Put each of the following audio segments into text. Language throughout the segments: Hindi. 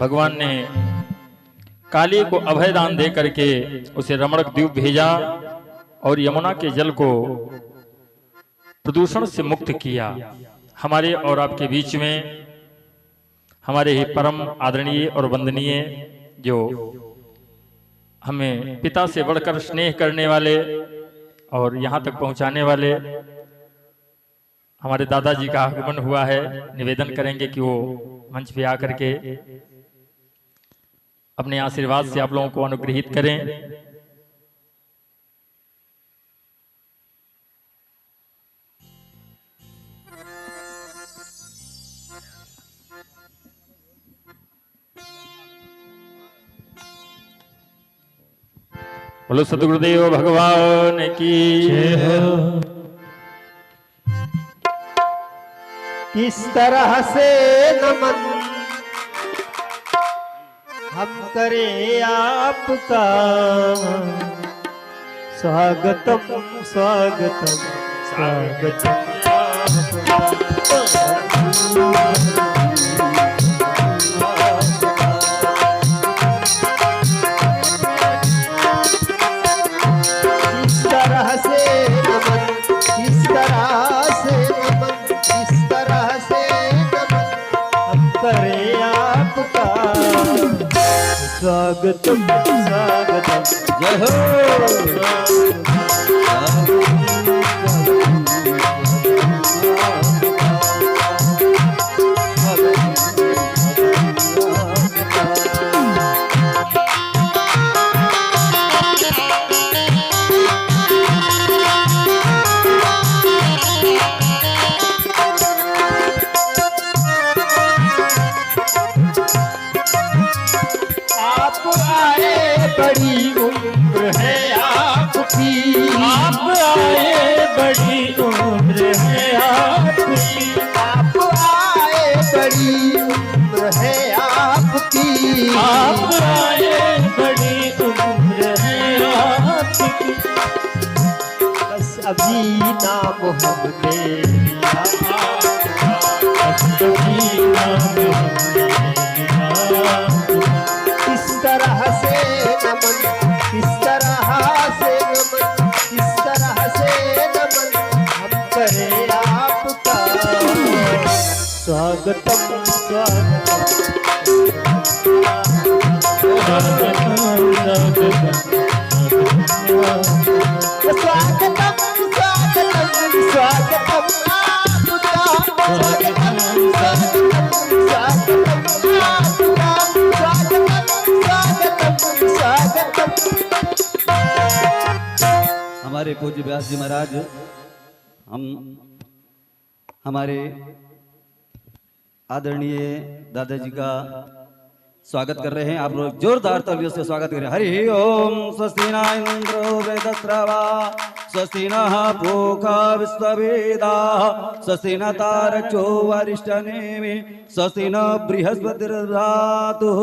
भगवान ने काली को अभय दान दे करके उसे रमणक द्वीप भेजा और यमुना के जल को प्रदूषण से मुक्त किया। हमारे और आपके बीच में हमारे ही परम आदरणीय और वंदनीय जो हमें पिता से बढ़कर स्नेह करने वाले और यहाँ तक पहुँचाने वाले हमारे दादाजी का आगमन हुआ है। निवेदन करेंगे कि वो मंच पे आकर के अपने आशीर्वाद से आप लोगों को अनुग्रहित करें। बोलो सद्गुरुदेव भगवान की जय हो। किस तरह से नमन हम करें आपका, स्वागतम स्वागतम स्वागतम स्वागतम स्वागतम जय हो। बड़ी उम्र है आपकी, आप आए बड़ी उम्र है आपकी, आप आए बड़ी उम्र है आपकी, आप आए बड़ी उम्र है आपकी। बस अभी नाम हमने लिया, बस अभी नाम हमने लिया। किस तरह से नमन, किस तरह से नमन, किस तरह से नमन हम करें आपका, स्वागतम स्वागतम स्वागतम स्वागतम स्वागतम हमारे पूज्य व्यास जी महाराज हम हमारे आदरणीय दादाजी का स्वागत कर रहे हैं। आप लोग जोरदार तालियों से स्वागत करें। हरि ओम। स्वस्ति न इंद्रो वेदस्रवा, स्वस्ति नः पूषा विश्ववेदाः, स्वस्ति न तारक्षो वरिष्ठनेमि, स्वस्ति न बृहस्पतिर्दधातु।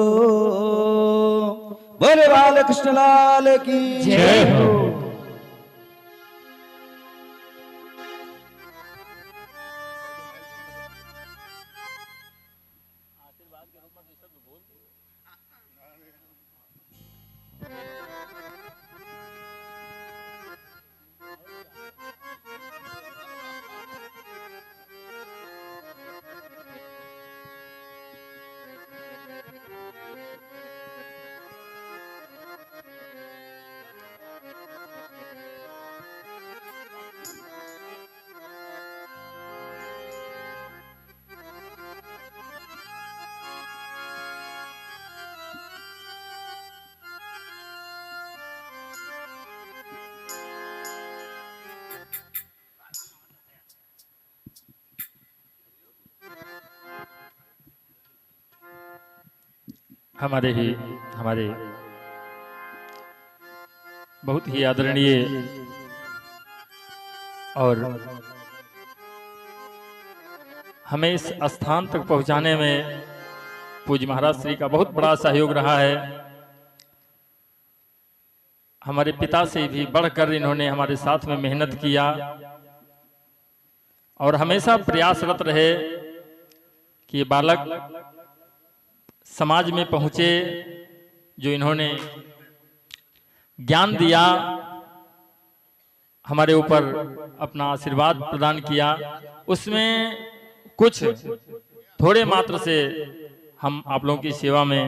बोले बालकृष्ण लाल की जय हो। हमारे बहुत ही आदरणीय और हमें इस स्थान तक पहुंचाने में पूज्य महाराज श्री का बहुत बड़ा सहयोग रहा है। हमारे पिता से भी बढ़कर इन्होंने हमारे साथ में मेहनत किया और हमेशा प्रयासरत रहे कि ये बालक समाज में पहुंचे, जो इन्होंने ज्ञान दिया, हमारे ऊपर अपना आशीर्वाद प्रदान किया, उसमें कुछ थोड़े मात्र से हम आप लोगों की सेवा में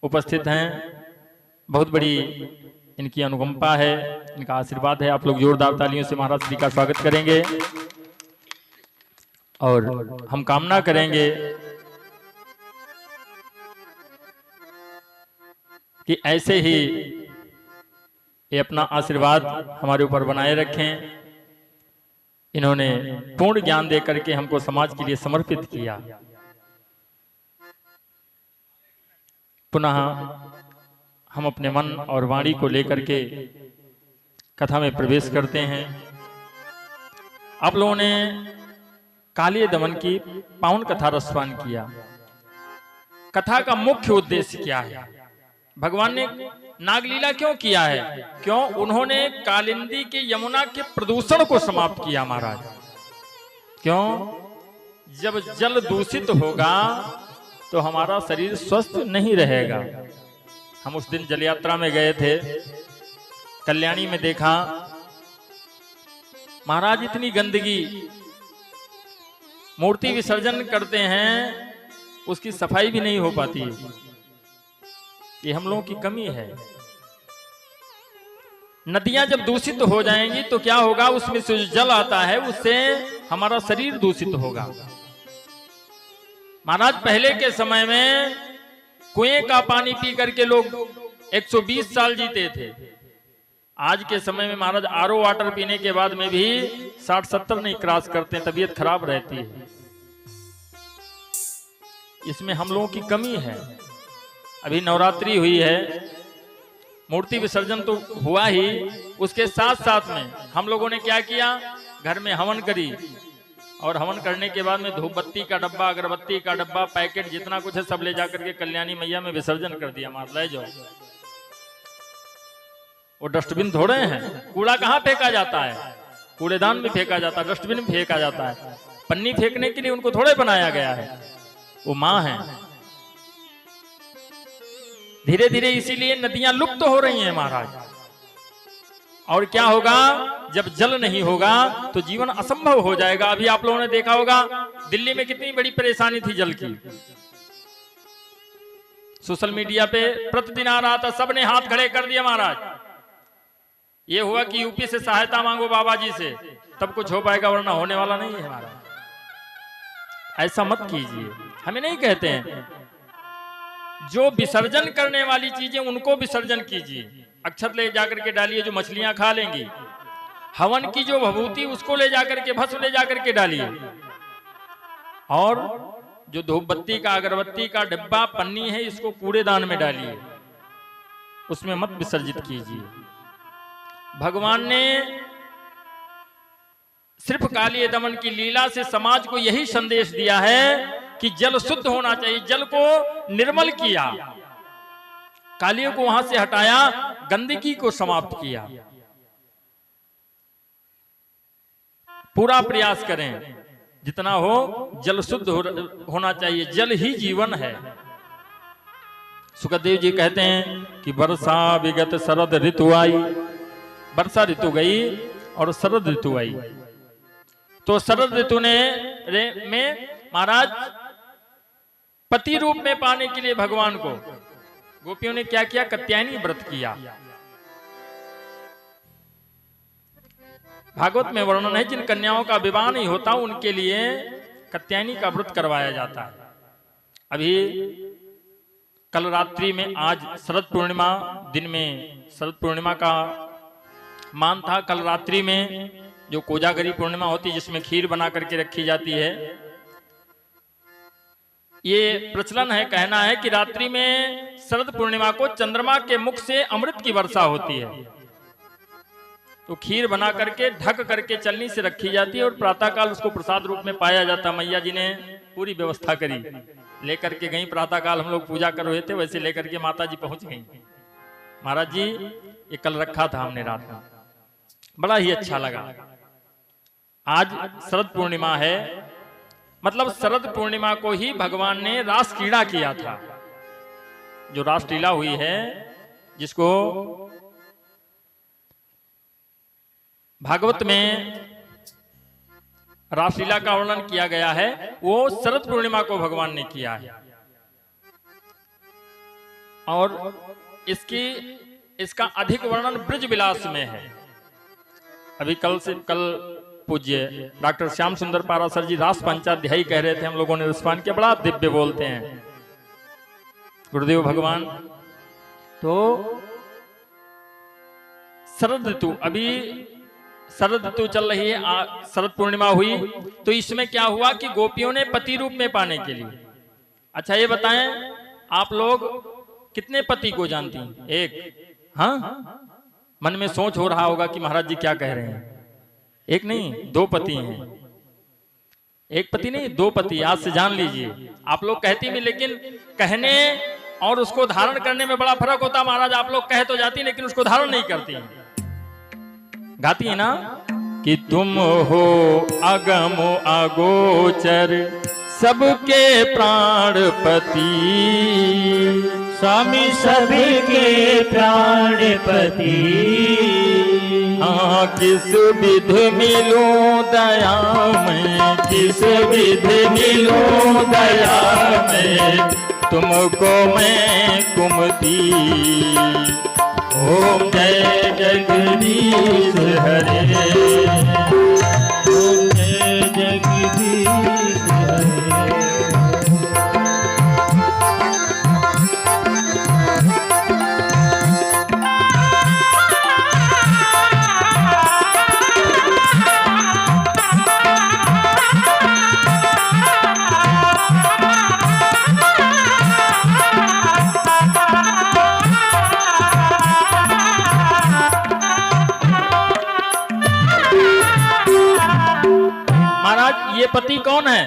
उपस्थित हैं। बहुत बड़ी इनकी अनुकंपा है, इनका आशीर्वाद है। आप लोग जोरदार तालियों से महाराज श्री का स्वागत करेंगे और हम कामना करेंगे कि ऐसे ही ये अपना आशीर्वाद हमारे ऊपर बनाए रखें। इन्होंने पूर्ण ज्ञान दे करके हमको समाज के लिए समर्पित किया। पुनः हम अपने मन और वाणी को लेकर के कथा में प्रवेश करते हैं। आप लोगों ने कालिय दमन की पावन कथा रसपान किया। कथा का मुख्य उद्देश्य क्या है? भगवान ने नागलीला क्यों किया है? क्यों? उन्होंने कालिंदी के यमुना के प्रदूषण को समाप्त किया महाराज। क्यों? जब जल दूषित होगा तो हमारा शरीर स्वस्थ नहीं रहेगा। हम उस दिन जल यात्रा में गए थे, कल्याणी में देखा महाराज इतनी गंदगी, मूर्ति विसर्जन करते हैं उसकी सफाई भी नहीं हो पाती। ये हम लोगों की कमी है। नदियां जब दूषित हो जाएंगी तो क्या होगा? उसमें से जो जल आता है उससे हमारा शरीर दूषित होगा। महाराज पहले के समय में कुएं का पानी पी करके लोग 120 साल जीते थे। आज के समय में महाराज आरओ वाटर पीने के बाद में भी 60-70 नहीं क्रॉस करते, तबीयत खराब रहती है। इसमें हम लोगों की कमी है। अभी नवरात्रि हुई है, मूर्ति विसर्जन तो हुआ ही, उसके साथ साथ में हम लोगों ने क्या किया? घर में हवन करी और हवन करने के बाद में धूप बत्ती का डब्बा, अगरबत्ती का डब्बा, पैकेट जितना कुछ है सब ले जाकर के कल्याणी मैया में विसर्जन कर दिया। मार ले जाओ। वो डस्टबिन थोड़े हैं। कूड़ा कहाँ फेंका जाता है? कूड़ेदान में फेंका जाता है, डस्टबिन में फेंका जाता है। पन्नी फेंकने के लिए उनको थोड़े बनाया गया है। वो माँ है। धीरे धीरे इसीलिए नदियां लुप्त हो रही हैं महाराज। और क्या होगा? जब जल नहीं होगा तो जीवन असंभव हो जाएगा। अभी आप लोगों ने देखा होगा दिल्ली में कितनी बड़ी परेशानी थी जल की। सोशल मीडिया पे प्रतिदिन आ रहा था, सबने हाथ खड़े कर दिया महाराज। ये हुआ कि यूपी से सहायता मांगो बाबा जी से, तब कुछ हो पाएगा, वरना होने वाला नहीं है महाराज। ऐसा मत कीजिए। हमें नहीं कहते हैं, जो विसर्जन करने वाली चीजें उनको विसर्जन कीजिए। अक्षत ले जाकर के डालिए, जो मछलियां खा लेंगी। हवन की जो भभूति उसको ले जाकर के, भस्म ले जाकर के डालिए। और जो धूप बत्ती का, अगरबत्ती का डिब्बा, पन्नी है, इसको कूड़ेदान में डालिए, उसमें मत विसर्जित कीजिए। भगवान ने सिर्फ कालिय दमन की लीला से समाज को यही संदेश दिया है कि जल शुद्ध होना चाहिए। जल को निर्मल किया, कालियों को वहां से हटाया, गंदगी को समाप्त किया। पूरा प्रयास करें, जितना हो जल शुद्ध होना चाहिए। जल ही जीवन है। सुखदेव जी कहते हैं कि वर्षा विगत शरद ऋतु आई। वर्षा ऋतु गई और शरद ऋतु आई। तो शरद ऋतु में महाराज पति रूप में पाने के लिए भगवान को गोपियों ने क्या किया? कात्यायनी व्रत किया। भागवत में वर्णन है, जिन कन्याओं का विवाह नहीं होता उनके लिए कात्यायनी का व्रत करवाया जाता है। अभी कल रात्रि में, आज शरद पूर्णिमा दिन में, शरद पूर्णिमा का मान था। कल रात्रि में जो कोजागरी पूर्णिमा होती है, जिसमें खीर बना करके रखी जाती है, ये प्रचलन है, कहना है कि रात्रि में शरद पूर्णिमा को चंद्रमा के मुख से अमृत की वर्षा होती है। तो खीर बना करके ढक करके चलनी से रखी जाती है और प्रातःकाल उसको प्रसाद रूप में पाया जाता। मैया जी ने पूरी व्यवस्था करी, लेकर के गई। प्रातःकाल हम लोग पूजा कर रहे थे, वैसे लेकर के माता जी पहुंच गई। महाराज जी ये कल रखा था हमने रात में, बड़ा ही अच्छा लगा। आज शरद पूर्णिमा है मतलब शरद पूर्णिमा को ही भगवान ने रास क्रीड़ा किया था। जो रासलीला हुई है, जिसको भागवत में रासलीला का वर्णन किया गया है, वो शरद पूर्णिमा को भगवान ने किया है। और इसका अधिक वर्णन ब्रज विलास में है। अभी कल पूज्य डॉक्टर श्याम सुंदर पारासर जी रास पंचाध्यायी कह रहे थे, हम लोगों ने रिस्पॉन्ड किया, बड़ा दिव्य बोलते हैं गुरुदेव भगवान। तो शरद ऋतु, अभी शरद ऋतु चल रही है, शरद पूर्णिमा हुई, तो इसमें क्या हुआ कि गोपियों ने पति रूप में पाने के लिए, अच्छा ये बताएं आप लोग कितने पति को जानती हैं? एक, हाँ मन में सोच हो रहा होगा कि महाराज जी क्या कह रहे हैं। एक नहीं, दो पति हैं। एक पति नहीं, दो पति, आज से जान लीजिए। आप लोग कहती भी, लेकिन कहने और उसको धारण करने में बड़ा फर्क होता। महाराज आप लोग कह तो जाती लेकिन उसको धारण नहीं करती, गाती है ना कि तुम हो अगम अगोचर सबके प्राणपति, स्वामी सभी के प्राणपति। हाँ किस विधि मिलूं दया में, किस विधि मिलूं दया में, तुमको मैं कुमति। ओम जय जगदीश हरे, ओम जय जगदीश हरे। ये पति कौन है?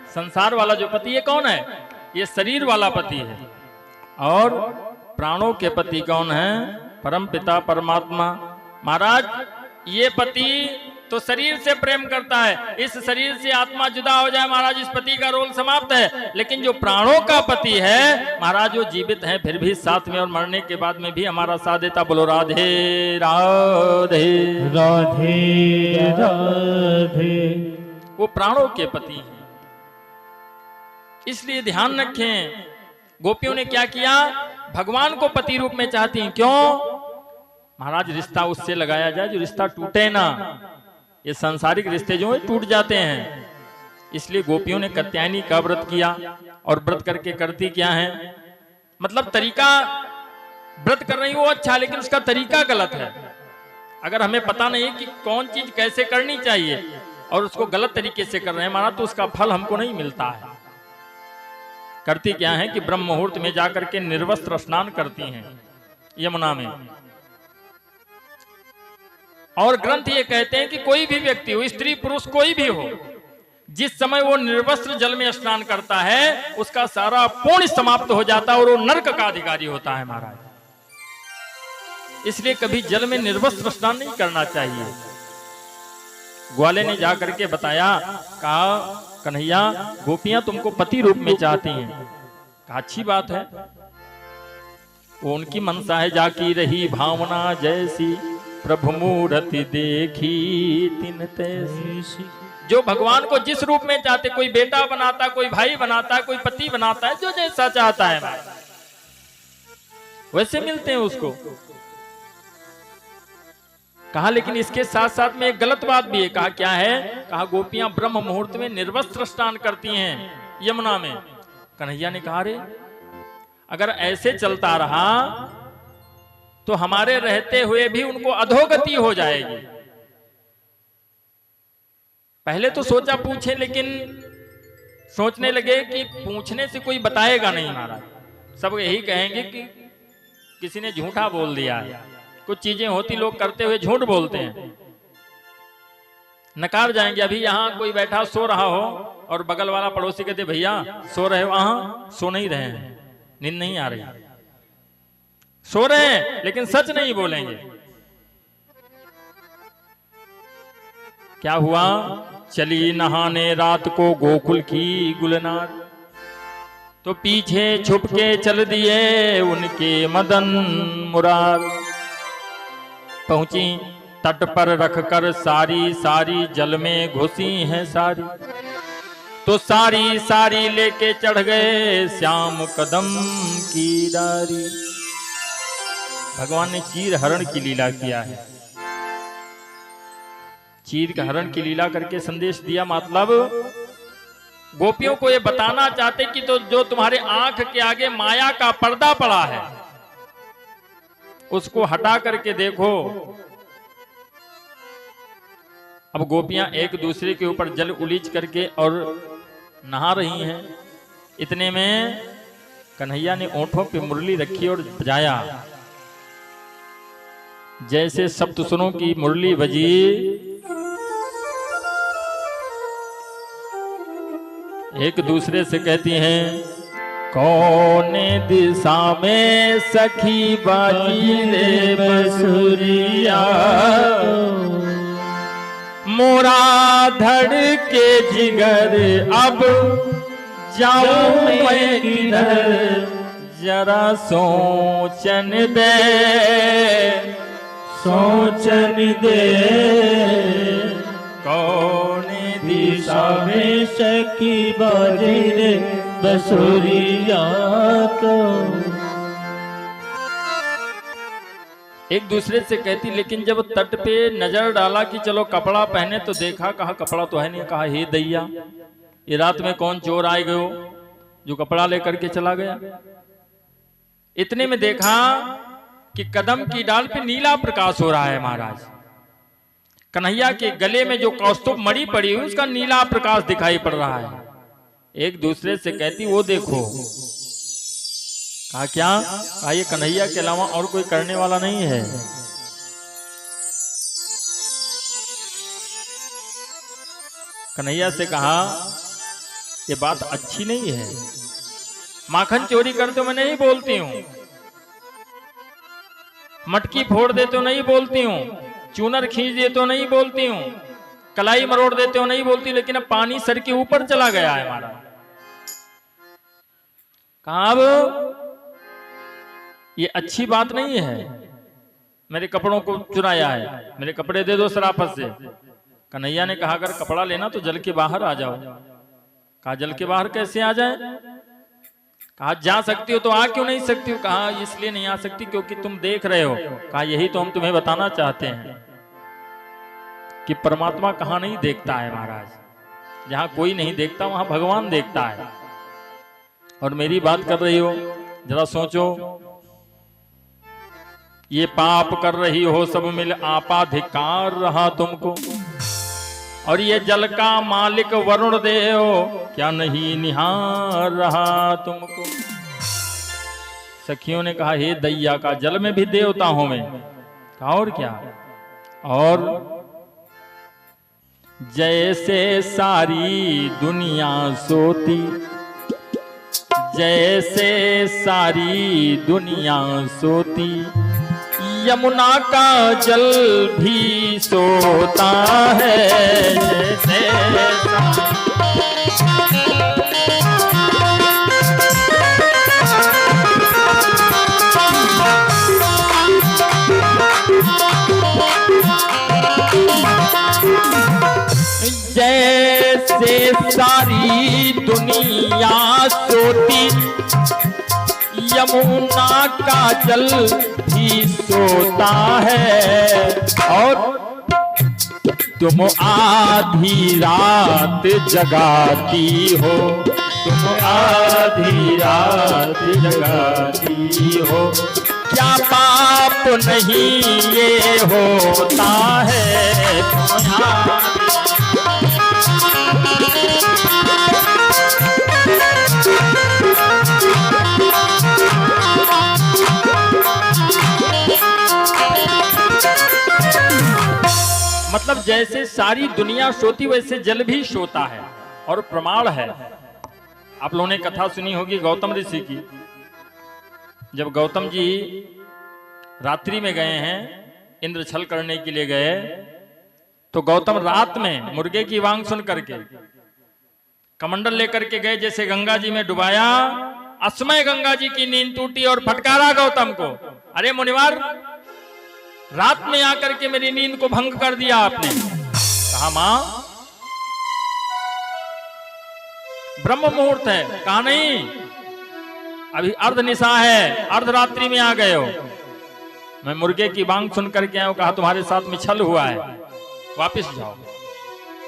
संसार वाला जो पति, ये कौन है? ये शरीर वाला पति है। और प्राणों के पति कौन है? परम पिता परमात्मा। महाराज ये पति तो शरीर से प्रेम करता है, इस शरीर से आत्मा जुदा हो जाए महाराज, इस पति का रोल समाप्त है। लेकिन जो प्राणों का पति है महाराज, वो जीवित है फिर भी साथ में, और मरने के बाद में भी हमारा साथ देता। बोलो राधे राधे राधे राधे। वो प्राणों के पति हैं। इसलिए ध्यान रखें, गोपियों ने क्या किया? भगवान को पति रूप में चाहती हैं। क्यों? महाराज रिश्ता उससे लगाया जाए जो रिश्ता टूटे ना। ये सांसारिक रिश्ते जो है टूट जाते हैं। इसलिए गोपियों ने कात्यायनी का व्रत किया, और व्रत करके करती क्या है? मतलब तरीका व्रत कर रही वो अच्छा, लेकिन उसका तरीका गलत है। अगर हमें पता नहीं कि कौन चीज कैसे करनी चाहिए और उसको गलत तरीके से कर रहे हैं महाराज, तो उसका फल हमको नहीं मिलता है। करती क्या है कि ब्रह्म मुहूर्त में जाकर के निर्वस्त्र स्नान करती हैं यमुना में। और ग्रंथ ये कहते हैं कि कोई भी व्यक्ति हो, स्त्री पुरुष कोई भी हो, जिस समय वो निर्वस्त्र जल में स्नान करता है उसका सारा पुण्य समाप्त हो जाता है और वो नरक का अधिकारी होता है महाराज। इसलिए कभी जल में निर्वस्त्र स्नान नहीं करना चाहिए। ग्वाले ने जाकर के बताया, कहा कन्हैया गोपियां तुमको पति रूप में चाहती हैं। कहा अच्छी बात है, वो उनकी मनसा है। जाकी रही भावना जैसी, प्रभु मूर्ति देखी तिन तैसी। जो भगवान को जिस रूप में चाहते, कोई बेटा बनाता, कोई भाई बनाता, कोई पति बनाता है, जो जैसा चाहता है वैसे मिलते हैं उसको। कहा लेकिन इसके साथ साथ में एक गलत बात भी है। कहा क्या है? कहा गोपियां ब्रह्म मुहूर्त में निर्वस्त्र स्नान करती हैं यमुना में। कन्हैया ने कहा रे अगर ऐसे चलता रहा तो हमारे रहते हुए भी उनको अधोगति हो जाएगी। पहले तो सोचा पूछे, लेकिन सोचने लगे कि पूछने से कोई बताएगा नहीं महाराज। सब यही कहेंगे कि किसी ने झूठा बोल दिया है। कुछ चीजें होती लोग करते हुए झूठ बोलते हैं, नकार जाएंगे। अभी यहाँ कोई बैठा सो रहा हो और बगल वाला पड़ोसी कहते भैया सो रहे हो? वहां सो नहीं रहे हैं, नींद नहीं आ रही, सो रहे हैं, लेकिन सच नहीं बोलेंगे। क्या हुआ? चली नहाने रात को गोकुल की गुलनार, तो पीछे छुप के चल दिए उनके मदन मुरार। पहुंची तट पर रखकर सारी सारी जल में घुसी हैं सारी, तो सारी सारी लेके चढ़ गए श्याम कदम की डारी। भगवान ने चीर हरण की लीला किया है। चीर का हरण की लीला करके संदेश दिया, मतलब गोपियों को ये बताना चाहते कि तो जो तुम्हारे आंख के आगे माया का पर्दा पड़ा है उसको हटा करके देखो। अब गोपियां एक दूसरे के ऊपर जल उलीच करके और नहा रही हैं। इतने में कन्हैया ने ओंठों पे मुरली रखी और बजाया। जैसे सप्तसुरों की मुरली बजी, एक दूसरे से कहती हैं, कौन दिशा में सखी बाजी रे बसुरिया, मोरा धड़ के जिगर अब जाऊं मैं किधर, जरा सोचन दे सोचन दे। कौन दिशा में सखी बाजी रे बसुरिया तो। एक दूसरे से कहती, लेकिन जब तट पे नजर डाला कि चलो कपड़ा पहने तो देखा, कहा कपड़ा तो है नहीं। कहा हे दैया, ये रात में कौन चोर आए गयो जो कपड़ा लेकर के चला गया। इतने में देखा कि कदम की डाल पे नीला प्रकाश हो रहा है। महाराज कन्हैया के गले में जो कौस्तुभ मणि पड़ी हुई उसका नीला प्रकाश दिखाई पड़ रहा है। एक दूसरे से कहती, वो देखो। कहा क्या? कहा ये कन्हैया के अलावा और कोई करने वाला नहीं है। कन्हैया से कहा ये बात अच्छी नहीं है। माखन चोरी करते हो मैं नहीं बोलती हूं, मटकी फोड़ देते हो नहीं बोलती हूं, चूनर खींच देते हो नहीं बोलती हूं, कलाई मरोड़ देते हो नहीं बोलती, लेकिन अब पानी सर के ऊपर चला गया है हमारा। कहा अब ये अच्छी बात नहीं है, मेरे कपड़ों को चुराया है, मेरे कपड़े दे दो शराफत से। कन्हैया ने कहा अगर कपड़ा लेना तो जल के बाहर आ जाओ। कहा जल के बाहर कैसे आ जाए? कहा जा सकती हो तो आ क्यों नहीं सकती हो? कहा इसलिए नहीं आ सकती क्योंकि तुम देख रहे हो। कहा यही तो हम तुम्हें बताना चाहते हैं कि परमात्मा कहाँ नहीं देखता है महाराज। जहां कोई नहीं देखता वहां भगवान देखता है। और मेरी बात कर रही हो, जरा सोचो, ये पाप कर रही हो सब मिल आपाधिकार रहा तुमको, और ये जल का मालिक वरुण देव क्या नहीं निहार रहा तुमको। सखियों ने कहा हे दैया का जल में भी देवता हूं मैं। कहा और क्या? और जैसे सारी दुनिया सोती, जैसे सारी दुनिया सोती, यमुना का जल भी सोता है। जैसे जैसे सारी दुनिया सोती, यमुना का जल भी सोता है। और तुम आधी रात जगाती हो, तुम आधी रात जगाती हो, क्या पाप नहीं ये होता है तुम्हारा। मतलब जैसे सारी दुनिया सोती वैसे जल भी सोता है। और प्रमाण है, आप लोगों ने कथा सुनी होगी गौतम ऋषि की। जब गौतम जी रात्रि में गए हैं, इंद्र छल करने के लिए गए, तो गौतम रात में मुर्गे की वांग सुन करके कमंडल लेकर के गए, जैसे गंगा जी में डुबाया। असमय गंगा जी की नींद टूटी और फटकारा गौतम को, अरे मुनिवर, रात में आकर के मेरी नींद को भंग कर दिया आपने। कहा मां ब्रह्म मुहूर्त है। कहा नहीं, अभी अर्धनिशा है, अर्धरात्रि में आ गए हो। मैं मुर्गे की बांग सुन करके आया हूं। कहा तुम्हारे साथ में छल हुआ है, वापस जाओ।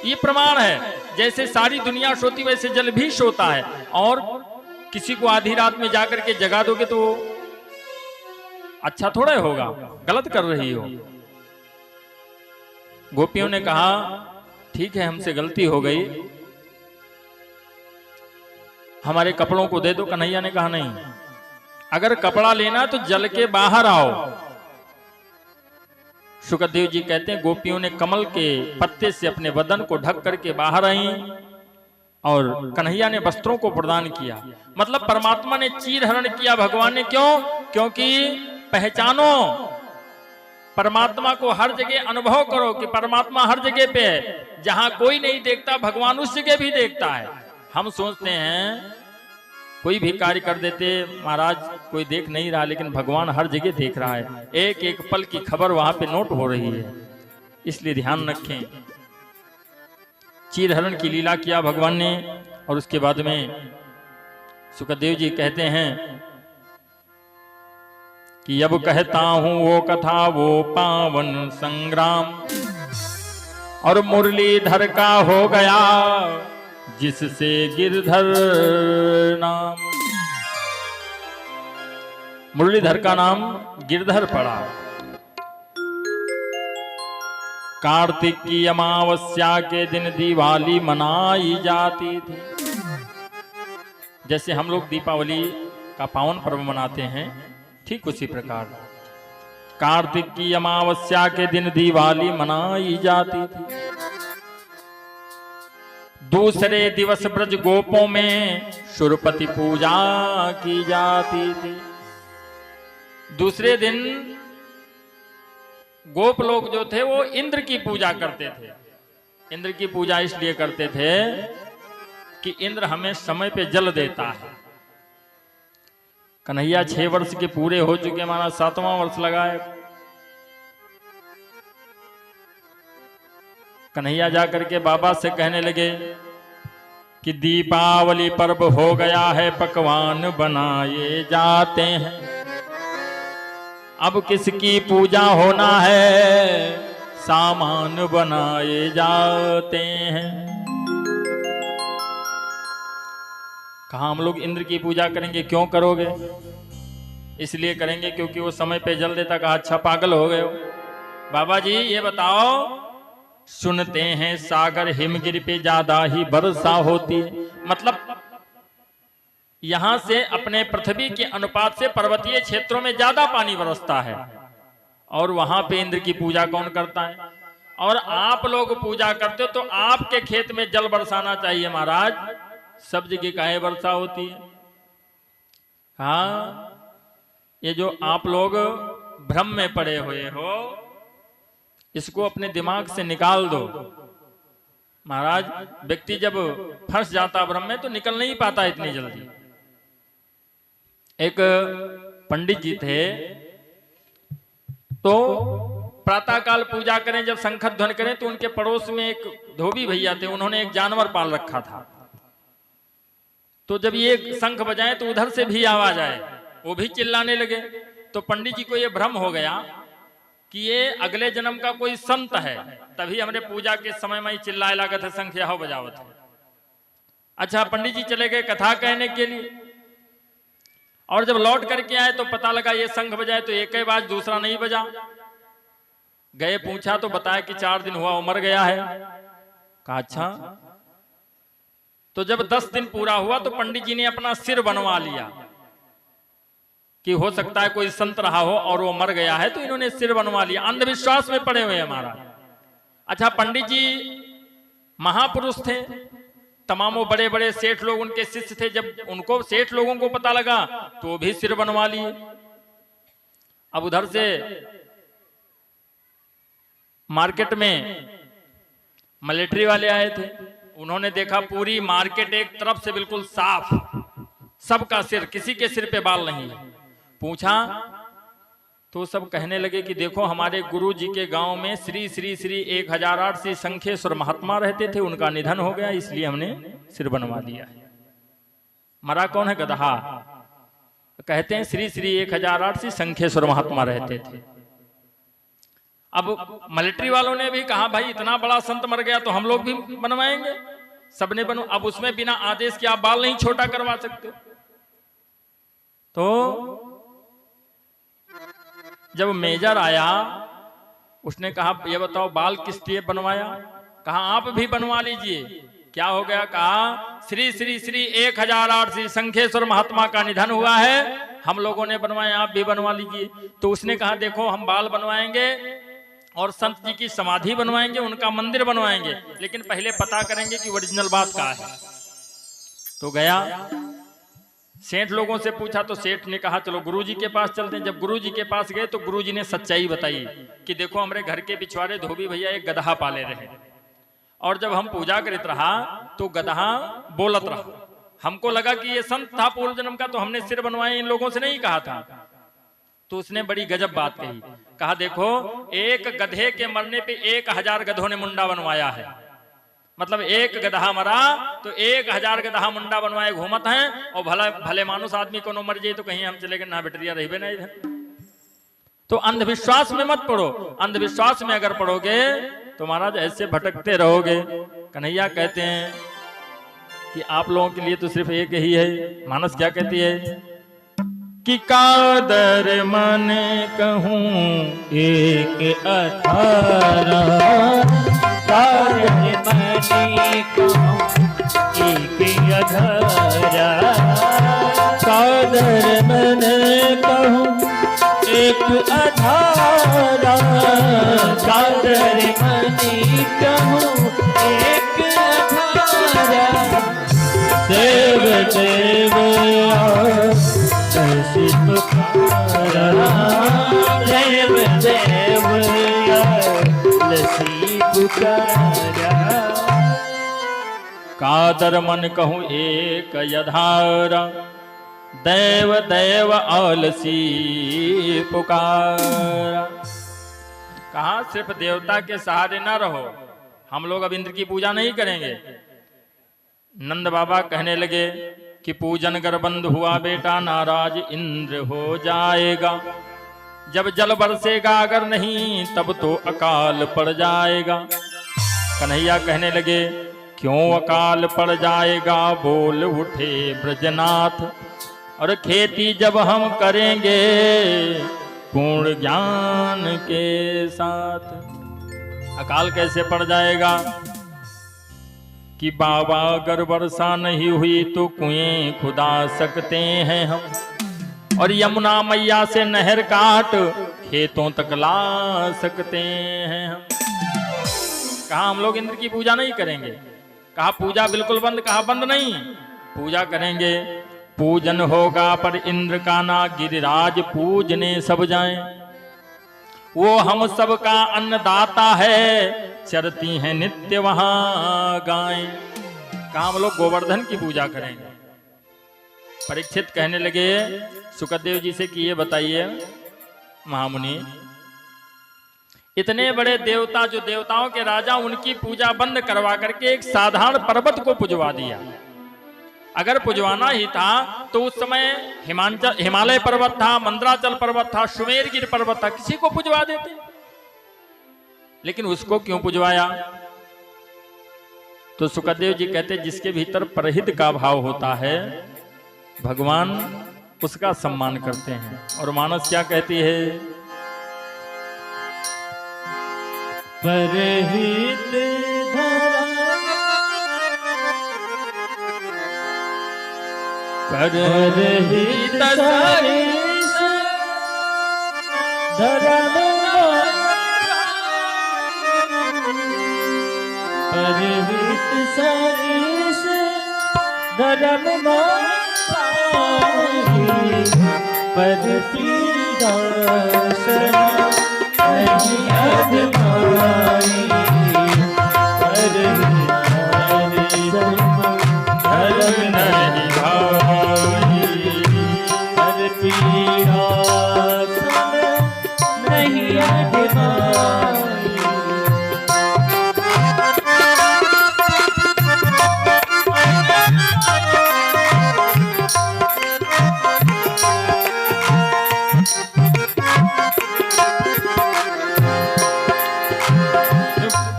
ये प्रमाण है, जैसे सारी दुनिया सोती वैसे जल भी सोता है। और किसी को आधी रात में जाकर के जगा दोगे तो अच्छा थोड़ा होगा, गलत कर रही हो। गोपियों ने कहा ठीक है, हमसे गलती हो गई, हमारे कपड़ों को दे दो। कन्हैया ने कहा नहीं, अगर कपड़ा लेना तो जल के बाहर आओ। शुकदेव जी कहते हैं गोपियों ने कमल के पत्ते से अपने बदन को ढक करके बाहर आई और कन्हैया ने वस्त्रों को प्रदान किया। मतलब परमात्मा ने चीर हरण किया भगवान ने। क्यों? क्योंकि पहचानो परमात्मा को, हर जगह अनुभव करो कि परमात्मा हर जगह पे है। जहां कोई नहीं देखता भगवान उस जगह भी देखता है। हम सोचते हैं कोई भी कार्य कर देते, महाराज कोई देख नहीं रहा, लेकिन भगवान हर जगह देख रहा है। एक एक पल की खबर वहां पे नोट हो रही है, इसलिए ध्यान रखें। चीरहरण की लीला किया भगवान ने। और उसके बाद में सुखदेव जी कहते हैं कि अब कहता हूं वो कथा वो पावन संग्राम, और मुरलीधर का हो गया जिससे गिरधर नाम। मुरलीधर का नाम गिरधर पड़ा। कार्तिक की अमावस्या के दिन दिवाली मनाई जाती थी। जैसे हम लोग दीपावली का पावन पर्व मनाते हैं, ठीक उसी प्रकार कार्तिक की अमावस्या के दिन दिवाली मनाई जाती थी। दूसरे दिवस ब्रज गोपों में सुरपति पूजा की जाती थी। दूसरे दिन गोप लोग जो थे वो इंद्र की पूजा करते थे। इंद्र की पूजा इसलिए करते थे कि इंद्र हमें समय पे जल देता है। कन्हैया 6 वर्ष के पूरे हो चुके, हमारा 7वां वर्ष लगा है। कन्हैया जाकर के बाबा से कहने लगे कि दीपावली पर्व हो गया है, पकवान बनाए जाते हैं। अब किसकी पूजा होना है, सामान बनाए जाते हैं। कहा हम लोग इंद्र की पूजा करेंगे। क्यों करोगे? इसलिए करेंगे क्योंकि वो समय पे जल देता। कहा अच्छा पागल हो गए हो। बाबा जी ये बताओ, सुनते हैं सागर हिमगिरी पे ज्यादा ही वर्षा होती है। मतलब यहां से अपने पृथ्वी के अनुपात से पर्वतीय क्षेत्रों में ज्यादा पानी बरसता है, और वहां पे इंद्र की पूजा कौन करता है? और आप लोग पूजा करते हो तो आपके खेत में जल बरसाना चाहिए महाराज, सब जगह काहे वर्षा होती है? हाँ, ये जो आप लोग भ्रम में पड़े हुए हो, इसको अपने दिमाग से निकाल दो। महाराज व्यक्ति जब फंस जाता भ्रम में तो निकल नहीं पाता इतनी जल्दी। एक पंडित जी थे, तो प्रातःकाल पूजा करें, जब शंखध्वनि ध्वनि करें, तो उनके पड़ोस में एक धोबी भैया थे, उन्होंने एक जानवर पाल रखा था। तो जब ये शंख बजाएं तो उधर से भी आवाज आए, वो भी चिल्लाने लगे। तो पंडित जी को ये भ्रम हो गया कि ये अगले जन्म का कोई संत है, तभी हमने पूजा के समय में ही चिल्लाए लागत है, शंख यह बजावत है। अच्छा, पंडित जी चले गए कथा कहने के लिए, और जब लौट करके आए तो पता लगा ये शंख बजाए तो एक ही बाज, दूसरा नहीं बजा। गए पूछा तो बताया कि 4 दिन हुआ वो मर गया है। कहा अच्छा। तो जब 10 दिन पूरा हुआ तो पंडित जी ने अपना सिर बनवा लिया कि हो सकता है कोई संत रहा हो और वो मर गया है, तो इन्होंने सिर बनवा लिया। अंधविश्वास में पड़े हुए हमारा। अच्छा, पंडित जी महापुरुष थे, तमामों बड़े बड़े सेठ लोग उनके शिष्य थे। जब उनको सेठ लोगों को पता लगा तो वो भी सिर बनवा लिए। अब उधर से मार्केट में मिलिट्री वाले आए थे, उन्होंने देखा पूरी मार्केट एक तरफ से बिल्कुल साफ, सबका सिर, किसी के सिर पे बाल नहीं है। पूछा तो सब कहने लगे कि देखो हमारे गुरु जी के गांव में श्री श्री श्री 1008 श्री शंखेश्वर महात्मा रहते थे, उनका निधन हो गया इसलिए हमने सिर बनवा दिया है। मरा कौन है? गदहा। कहते हैं श्री श्री 1008 श्री शंखेश्वर महात्मा रहते थे। अब मिलिट्री वालों ने भी कहा भाई इतना बड़ा संत मर गया तो हम लोग भी बनवाएंगे, सबने बनो। अब उसमें बिना आदेश के आप बाल नहीं छोटा करवा सकते। तो जब मेजर आया उसने कहा ये बताओ बाल किस लिए बनवाया? कहा आप भी बनवा लीजिए। क्या हो गया? कहा श्री श्री श्री 1008 श्री शंखेश्वर महात्मा का निधन हुआ है, हम लोगों ने बनवाया, आप भी बनवा लीजिए। तो उसने कहा देखो हम बाल बनवाएंगे और संत जी की समाधि बनवाएंगे, उनका मंदिर बनवाएंगे, लेकिन पहले पता करेंगे कि ओरिजिनल बात क्या है। तो गया सेठ लोगों से पूछा तो सेठ ने कहा चलो गुरुजी के पास चलते हैं। जब गुरुजी के पास गए तो गुरुजी ने सच्चाई बताई कि देखो हमारे घर के पिछवाड़े धोबी भैया एक गदहा पाले रहे, और जब हम पूजा करते रहा तो गदहा बोलत रहा। हमको लगा कि ये संत था पूर्व जन्म का, तो हमने सिर बनवाए, इन लोगों से नहीं कहा था। तो उसने बड़ी गजब बात कही। कहा देखो एक गधे के मरने पे 1000 गधों ने मुंडा बनवाया है, मतलब एक गधा मरा तो 1000 गधा मुंडा बनवाए घूमत हैं, और भले मानुस आदमी को मर जाए तो कहीं हम चले गए ना बेटरिया रही नहीं इधर। तो अंधविश्वास में मत पड़ो, अंधविश्वास में अगर पड़ोगे तो महाराज ऐसे भटकते रहोगे। कन्हैया कहते हैं कि आप लोगों के लिए तो सिर्फ एक ही है। मानस क्या कहती है कि कादर मन कहूं एक 18 कादर मनी कहूं एक 18 कादर मन कहूं एक 18 कादर मनी कहूं एक 18 देव देव ऐसी पुकारा देव देव ऐसी पुकारा। कादर मन कहूं एक 18 देव देव आलसी पुकारा। कहा सिर्फ देवता के सहारे ना रहो, हम लोग अब इंद्र की पूजा नहीं करेंगे। नंद बाबा कहने लगे कि पूजन कर बंद हुआ बेटा नाराज इंद्र हो जाएगा, जब जल बरसेगा अगर नहीं तब तो अकाल पड़ जाएगा। कन्हैया कहने लगे क्यों अकाल पड़ जाएगा, बोल उठे ब्रजनाथ, और खेती जब हम करेंगे पूर्ण ज्ञान के साथ। अकाल कैसे पड़ जाएगा कि बाबा अगर वर्षा नहीं हुई तो कुएं खुदा सकते हैं हम, और यमुना मैया से नहर काट खेतों तक ला सकते हैं हम। कहा हम लोग इंद्र की पूजा नहीं करेंगे, कहा पूजा बिल्कुल बंद, कहा बंद नहीं, पूजा करेंगे। पूजन होगा पर इंद्र का ना गिरिराज पूजने सब जाएं, वो हम सब का अन्नदाता है, चरती हैं नित्य वहां गायें। कहा हम लोग गोवर्धन की पूजा करेंगे। परीक्षित कहने लगे सुखदेव जी से कि ये बताइए महामुनि, इतने बड़े देवता जो देवताओं के राजा, उनकी पूजा बंद करवा करके एक साधारण पर्वत को पुजवा दिया। अगर पुजवाना ही था तो उस समय हिमालय पर्वत था, मंदराचल पर्वत था, सुमेरगिर पर्वत था, किसी को पुजवा देते, लेकिन उसको क्यों पुजवाया? तो सुखदेव जी कहते जिसके भीतर परहित का भाव होता है भगवान उसका सम्मान करते हैं। और मानस क्या कहती है, परहित परहित सरिस धर्म परहित सरिस धर्म पर पीड़ासन नहीं अधमाई पर पीड़ा सम नहीं अधमाई।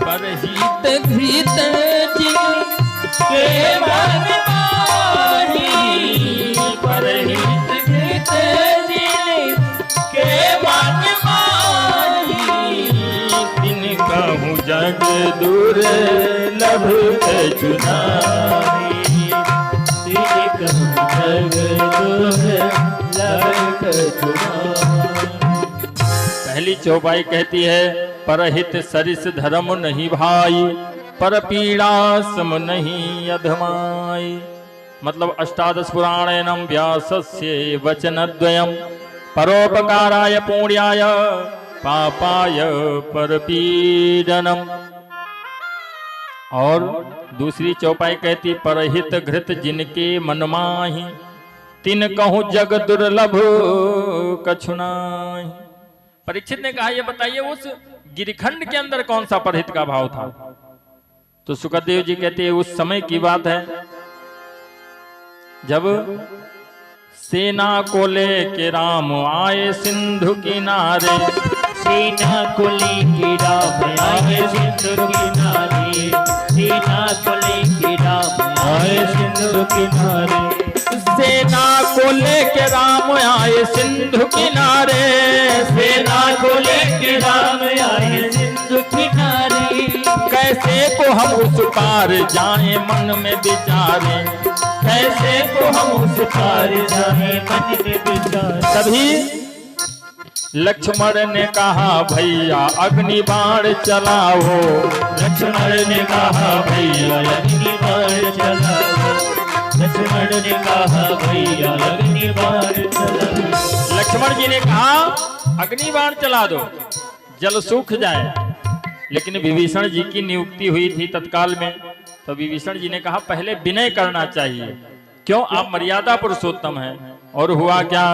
परहित घृत जिन के मन माही, परहित घृत जिन के मन माही। तिन कहूँ जग दुर्लभ चुनाई। तिन कहूँ जग दुर्लभ चुनाई। पहली चौपाई कहती है परहित सरिस धर्म नहीं भाई, पर पीड़ा सम नहीं अधमाई। मतलब अष्टादश पुराणेनम व्यासस्य वचनद्वयम परोपकाराय पुण्याय पापाय परपीडनम। और दूसरी चौपाई कहती परहित घृत जिनके मन माही, तिन कहूँ जग दुर्लभ कछुनाही। परीक्षित ने कहा ये बताइए उस गिरिखंड के अंदर कौन सा परहित का भाव था? तो सुखदेव जी कहते हैं उस समय की बात है जब सेना को लेके राम आए सिंधु किनारे। सेना को लेके राम आए सिंधु किनारे। सेना को लेके राम आए सिंधु किनारे। सेना को लेके राम आए सिंधु किनारे। सेना को लेके राम आए सिंधु किनारे। कैसे को हम उस पार जाए मन में विचारे। कैसे को हम उस पार जाए मन में विचारे। तभी लक्ष्मण ने कहा भैया अग्नि बाण चलाओ। लक्ष्मण ने कहा भैया अग्नि बाण चलाओ। लक्ष्मण ने कहा भैया अग्नि बाण चलाओ। लक्ष्मण जी ने कहा अग्नि बाण चला दो जल सूख जाए। लेकिन विभीषण जी की नियुक्ति हुई थी तत्काल में, तो विभीषण जी ने कहा पहले विनय करना चाहिए, क्यों आप मर्यादा पुरुषोत्तम हैं। और हुआ क्या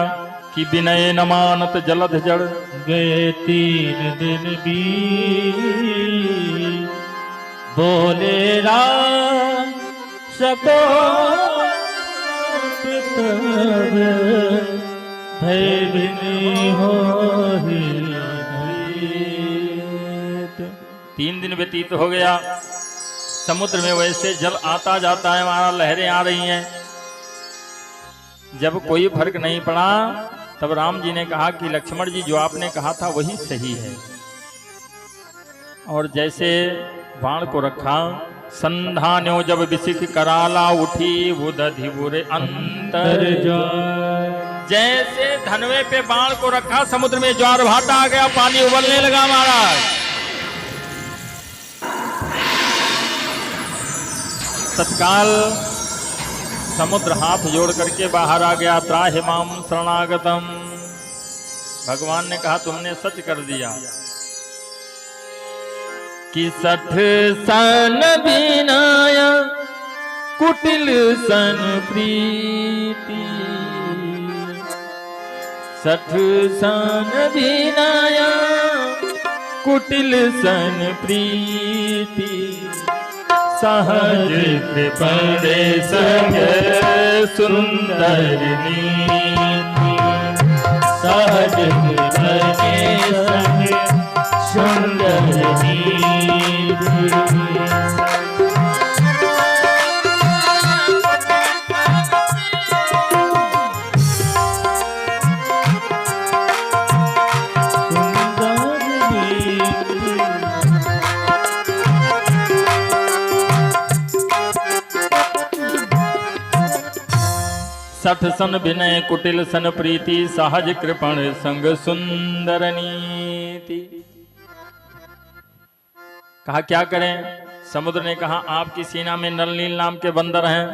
कि विनय न मानत जलध जड़। गए 3 दिन बीत बोले राम सको तब भय बिनी हो। 3 दिन व्यतीत हो गया। समुद्र में वैसे जल आता जाता है, वहां लहरें आ रही हैं। जब कोई फर्क नहीं पड़ा तब राम जी ने कहा कि लक्ष्मण जी जो आपने कहा था वही सही है। और जैसे बाण को रखा संधान्यो जब बिसिक कराला उठी वो दधिबुरे अंतर ज्वार। जैसे धनवे पे बाण को रखा समुद्र में ज्वार भाटा आ गया, पानी उबलने लगा महाराज। तत्काल समुद्र हाथ जोड़ करके बाहर आ गया। त्राहि माम शरणागतम। भगवान ने कहा तुमने सच कर दिया कि 60 सन बिनाया कुटिल सन प्रीति। 60 सन बिनाया कुटिल सन प्रीति। सहज कृपणे संग सुंदर नीति। सहज कृपणे संग सुंदर नीति। सठ सन विनय कुटिल सन प्रीति। सहज कृपण संग सुंदर नीति। कहा क्या करें? समुद्र ने कहा आपकी सेना में नल नील नाम के बंदर हैं,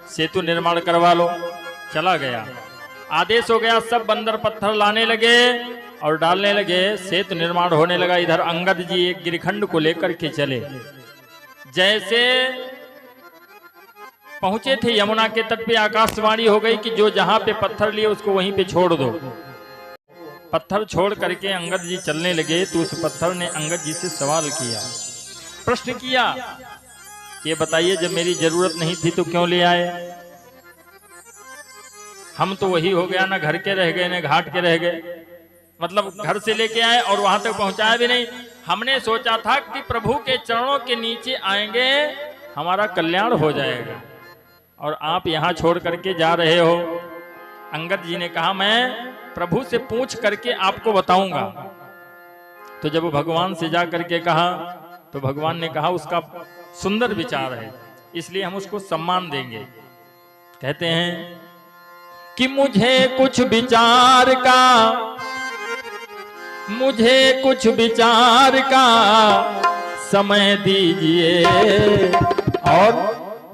सेतु निर्माण करवा लो। चला गया, आदेश हो गया। सब बंदर पत्थर लाने लगे और डालने लगे, सेतु निर्माण होने लगा। इधर अंगद जी एक गिरिखंड को लेकर के चले। जैसे पहुंचे थे यमुना के तट पे, आकाशवाणी हो गई कि जो जहां पे पत्थर लिए उसको वहीं पे छोड़ दो। पत्थर छोड़ करके अंगद जी चलने लगे तो उस पत्थर ने अंगद जी से सवाल किया, प्रश्न किया, ये बताइए जब मेरी जरूरत नहीं थी तो क्यों ले आए? हम तो वही हो गया, ना घर के रह गए ना घाट के रह गए। मतलब घर से लेके आए और वहां तक पहुंचाया भी नहीं। हमने सोचा था कि प्रभु के चरणों के नीचे आएंगे हमारा कल्याण हो जाएगा, और आप यहां छोड़ करके जा रहे हो। अंगद जी ने कहा मैं प्रभु से पूछ करके आपको बताऊंगा। तो जब भगवान से जा करके कहा तो भगवान ने कहा उसका सुंदर विचार है, इसलिए हम उसको सम्मान देंगे। कहते हैं कि मुझे कुछ विचार का समय दीजिए, और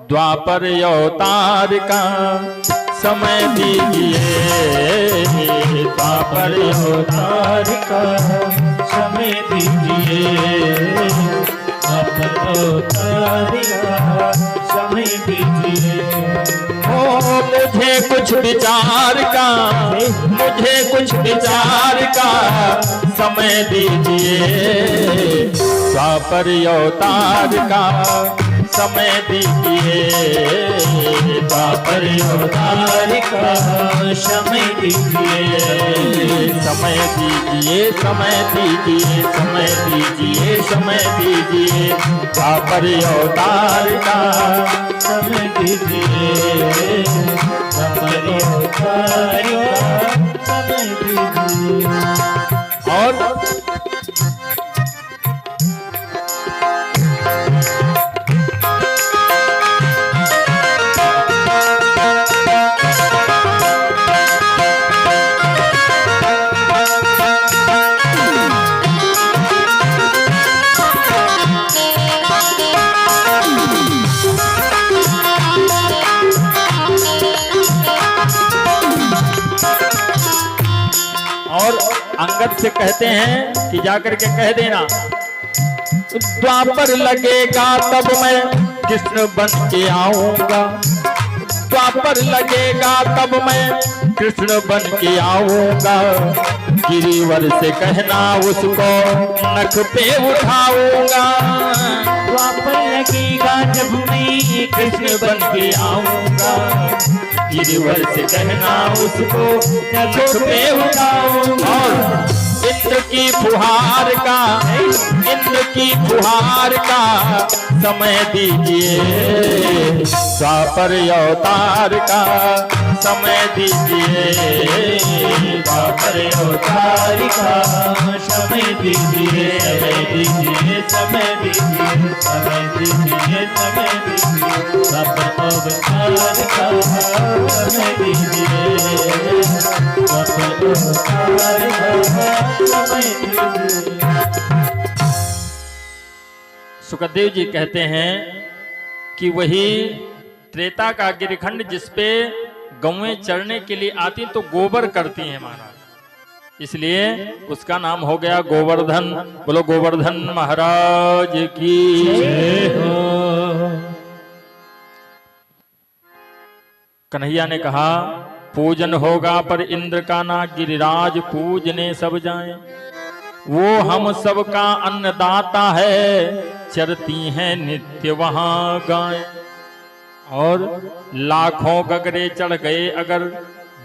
द्वापर अवतार का समय दीजिए, द्वापर अवतार का समय दीजिए, द्वापर अवतार का समय दीजिए। मुझे कुछ विचार का समय दीजिए, द्वापर अवतार का समय दीजिए, द्वापर अवतार का समय दीजिए, समय दीजिए, समय दीजिए, समय दीजिए, समय दीजिए, द्वापर अवतार का समय दीजिए, द्वापर अवतार का समय दीजिए। और अंगद से कहते हैं कि जाकर के कह देना, द्वापर लगेगा तब मैं कृष्ण बन के आऊंगा, द्वापर लगेगा तब मैं कृष्ण बन के आऊंगा, गिरिवर से कहना उसको नख पे उठाऊंगा, द्वापर लगेगा जब मैं कृष्ण बन के आऊंगा, गिरिवर से कहना उसको नख पे उठाऊंगा। इंद्र की फुहार का समय दीजिए, द्वापर अवतार का समय दीजिए, द्वापर अवतार का समय दीजिए, समय दीजिए, समय दीजिए, समय दीजिए, समय दीजिए, द्वापर अवतार का समय दीजिए, द्वापर अवतार का समय दीजिए। सुखदेव जी कहते हैं कि वही त्रेता का गिरिखंड जिसपे गौएं चरने के लिए आती तो गोबर करती हैं महाराज, इसलिए उसका नाम हो गया गोवर्धन। बोलो गोवर्धन महाराज की जय हो। कन्हैया ने कहा पूजन होगा पर इंद्र का ना, गिरिराज पूजने सब जाएं, वो हम सबका अन्नदाता है, चरती हैं नित्य वहां गायें, और लाखों गगरे चढ़ गए अगर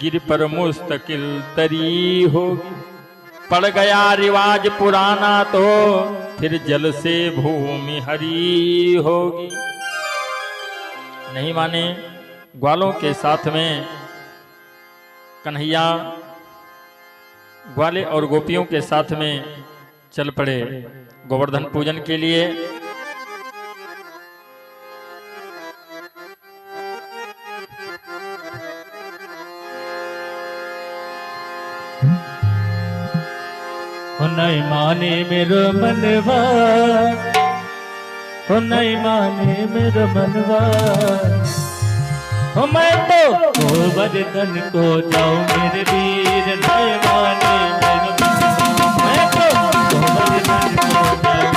गिर पर मुस्तकिल तरी होगी, पड़ गया रिवाज पुराना तो फिर जल से भूमि हरी होगी। नहीं माने, ग्वालों के साथ में कन्हैया ग्वाले और गोपियों के साथ में चल पड़े गोवर्धन पूजन के लिए। नहीं माने मेरो मनवा, नहीं माने मेरो मनवा, मैं तो गोवर्धन को जाऊं मेरे वीर, नहीं माने मेरो मनवा, मैं तो गोवर्धन को जाऊं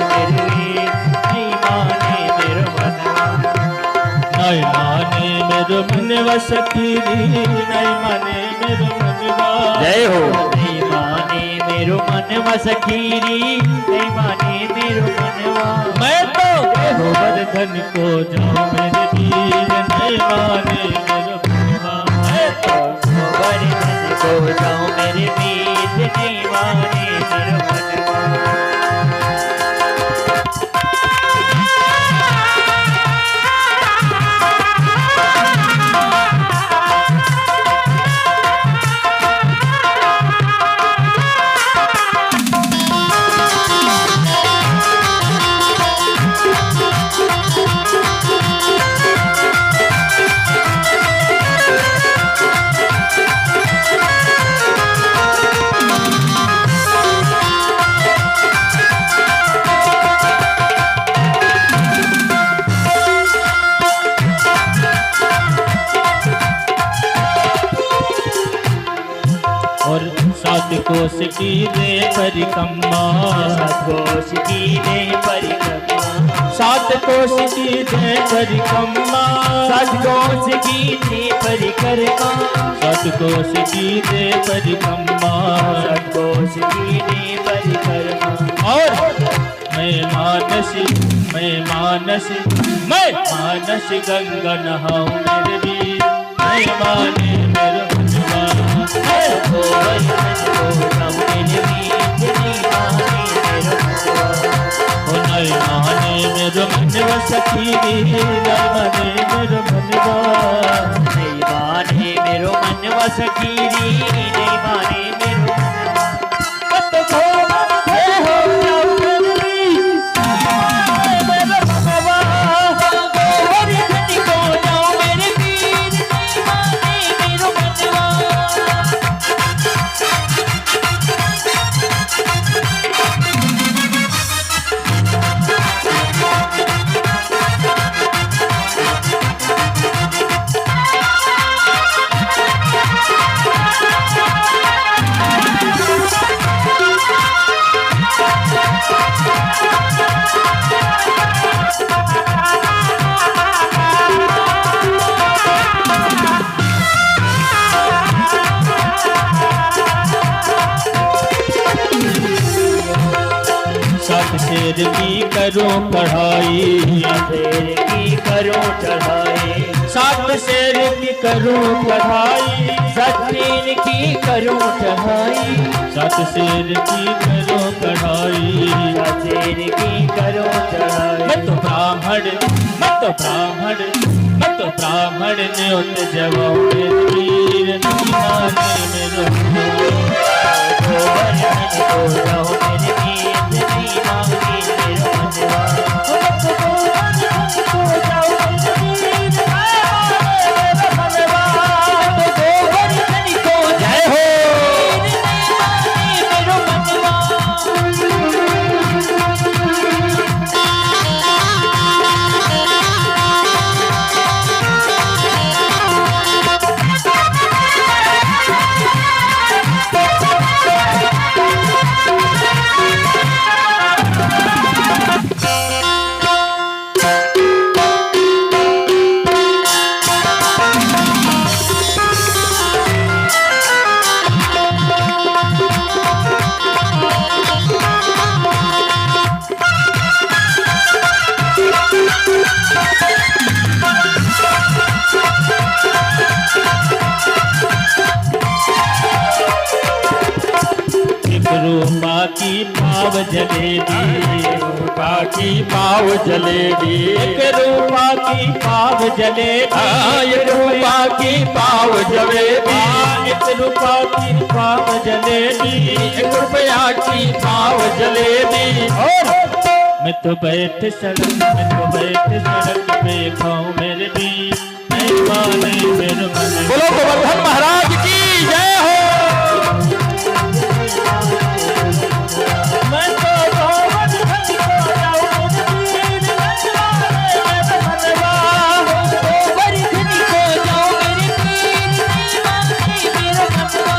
मेरे वीर, नहीं माने मेरो मनवा, नहीं माने माने मेरो मनवा सखीरी नहीं माने मेरो मनवा जय हो। नहीं माने मेरो मनवा सखीरी नहीं माने मेरो मनवा मैं तो गोवर्धन को जाऊं मेरे वीर नहीं माने मेरो मनवा मैं तो गोवर्धन को जाऊं मेरे वीर नहीं माने मेरो मनवा और सात कोस की रे परिक्रमा सात कोस की रे परिक्रमा सात कोस की रे परिक्रमा सात कोस की रे परिक्रमा सात कोस की रे परिक्रमा सात कोस की रे परिक्रमा और मैं मानस गंगा नहाऊं मेरे वीर मैं माने मेरे मनवा गोवर्धन को जाऊं मेरे वीर नहीं माने मेरो मनवा ओ नहीं माने मेरो मनवा सखीरी नहीं माने मेरो मनवा नहीं माने मेरो मनवा सखीरी नहीं माने मेरो मनवा गोवर्धन को जाऊं मेरे वीर नहीं माने मेरो मनवा सात शेर की करो पढ़ाई शेर की करो चढ़ाई सात शेर की करो पढ़ाई सतीन की करो चढ़ाई सात शेर की करो पढ़ाई शेर की करो चढ़ाई मैं तो ब्राह्मण न्योत जवाओ मेरे वीर नहीं माने मेरो गोवर्धन को जाऊं मेरे वीर नहीं माने मेरो मनवा गोवर्धन को जय हो नहीं माने मेरो मनवा एक रूपा की पाव जलेबी रूपा की पाव जलेबी एक रूपा की पाव जलेबी एक रूपा की पाव जलेबी एक रूपा की पाव जलेबी एक रुपया की पाव जलेबी और मैं तो बैठ सड़क पे खाऊं मेरे बीर नहीं माने मेरे मन बोलो गोवर्धन महाराज की जय हो। मैं तो गोवर्धन को जाऊं मेरे वीर नहीं माने मेरे मनवा गोवर्धन को जाऊं मेरे वीर नहीं माने मेरो मनवा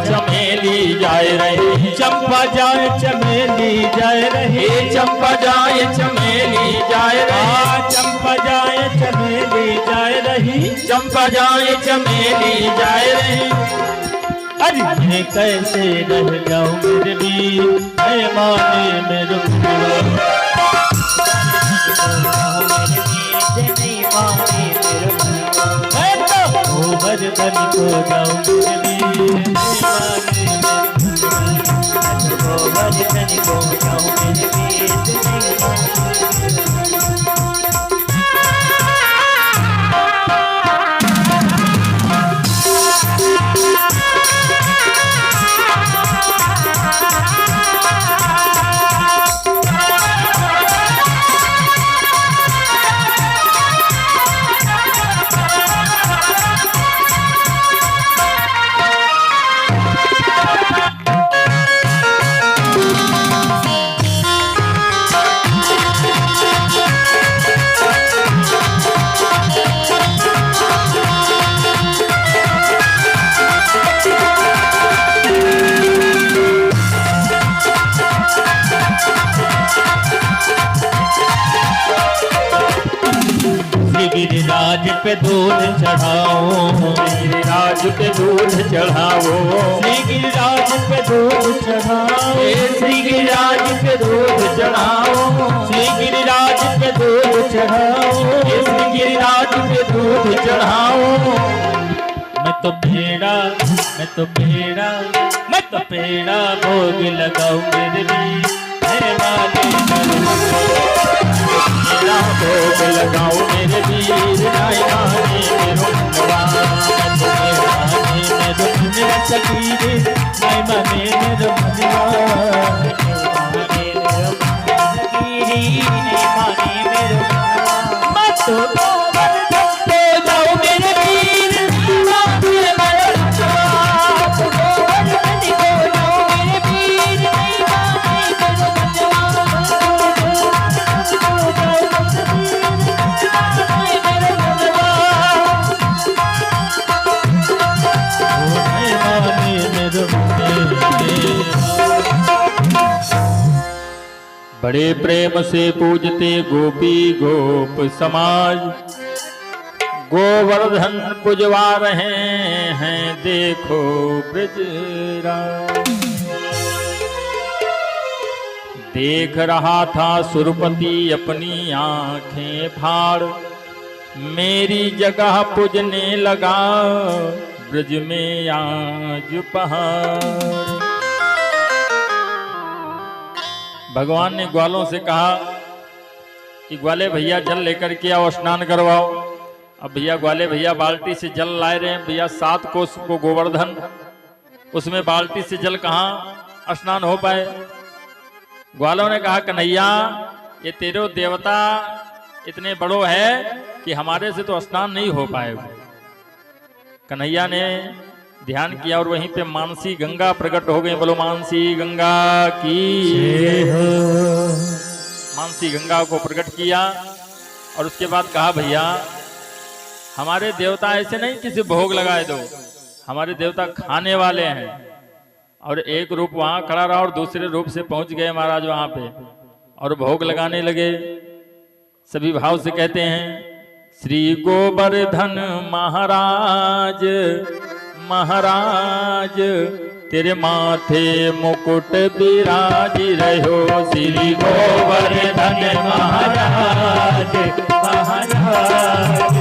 चमेली जाए रही, चंपा जाए चमेली जाए रही, चंपा जाए चमेली जाए रही, चंपा जाए चमेली जाए रही, चंपा जाए चमेली जाए रही। अरे मैं कैसे रह जाऊं मेरे वीर, मैं माने मेरे मैं तो गोवर्धन को जाऊं मेरे वीर, गोवर्धन को जाऊं मेरे वीर। गिरिराज पे दूध चढ़ाओ, गिरिराज पे दूध चढ़ाओ, श्री गिरिराज पे दूध चढ़ाओ, श्री गिरिराज पे दूध चढ़ाओ, श्री गिरिराज पे दूध चढ़ाओ, श्री गिरिराज पे दूध चढ़ाओ। मैं तो पेड़ा मैं तो पेड़ा मैं तो पेड़ा भोग लगाऊं मेरे वीर, मैं माने मेरा भोग लगाओ मेरे वीर, नाय माने मेरो मेरा सखीरे, मैं माने मेरो मैं तो बड़े प्रेम से पूजते गोपी गोप समाज, गोवर्धन पुजवा रहे हैं देखो ब्रजराज। देख रहा था सुरपति अपनी आंखें फाड़, मेरी जगह पूजने लगा ब्रज में आज पहाड़। भगवान ने ग्वालों से कहा कि ग्वाले भैया जल लेकर के आओ, स्नान करवाओ। अब भैया ग्वाले भैया बाल्टी से जल लाए रहे हैं, भैया 7 कोस को गोवर्धन, उसमें बाल्टी से जल कहाँ स्नान हो पाए। ग्वालों ने कहा कन्हैया ये तेरे देवता इतने बड़ो है कि हमारे से तो स्नान नहीं हो पाएगा। कन्हैया ने ध्यान किया और वहीं पे मानसी गंगा प्रकट हो गई। बोलो मानसी गंगा की। मानसी गंगा को प्रकट किया और उसके बाद कहा भैया हमारे देवता ऐसे नहीं किसी भोग लगाए दो, हमारे देवता खाने वाले हैं। और एक रूप वहां खड़ा रहा और दूसरे रूप से पहुंच गए महाराज वहां पे और भोग लगाने लगे। सभी भाव से कहते हैं श्री गोवर्धन महाराज महाराज तेरे माथे मुकुट विराज रहो। श्री गोवर्धन महाराज महाराज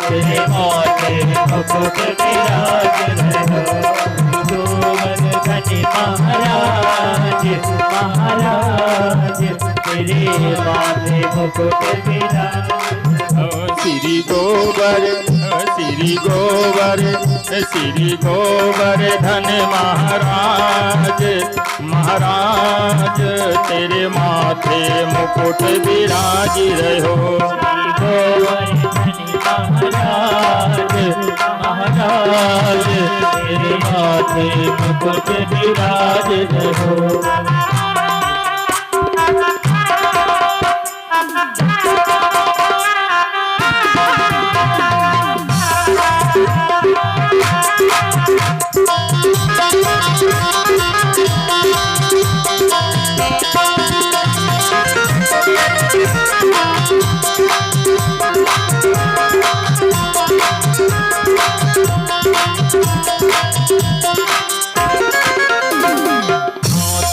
तेरे माथे मुकुट विराज रहो। गोवर्धन महाराज महाराज तेरे माथे मुकुट विराज। श्री गोवर्धन महाराज महाराज तेरे माथे मुकुट विराज रहो। महाराज महाराज तेरे माथे मुकुट विराज रहो। Thank you.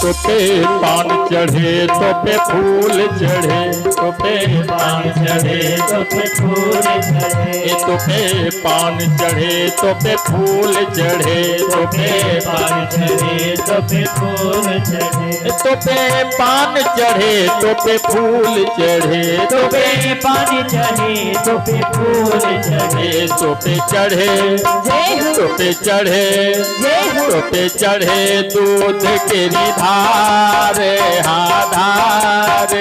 तो पे पान चढ़े तो पे फूल चढ़े तो पे पान चढ़े तो पे फूल चढ़े तो पे पान चढ़े तो पे फूल चढ़े तो पे पान चढ़े तो पे फूल चढ़े तो पे पान चढ़े तो पे फूल चढ़े तो पे पानी चढ़े तो पे फूल चढ़े तो पे चढ़े तो पे चढ़े तो पे चढ़े दूध तेरी धार हाँ धार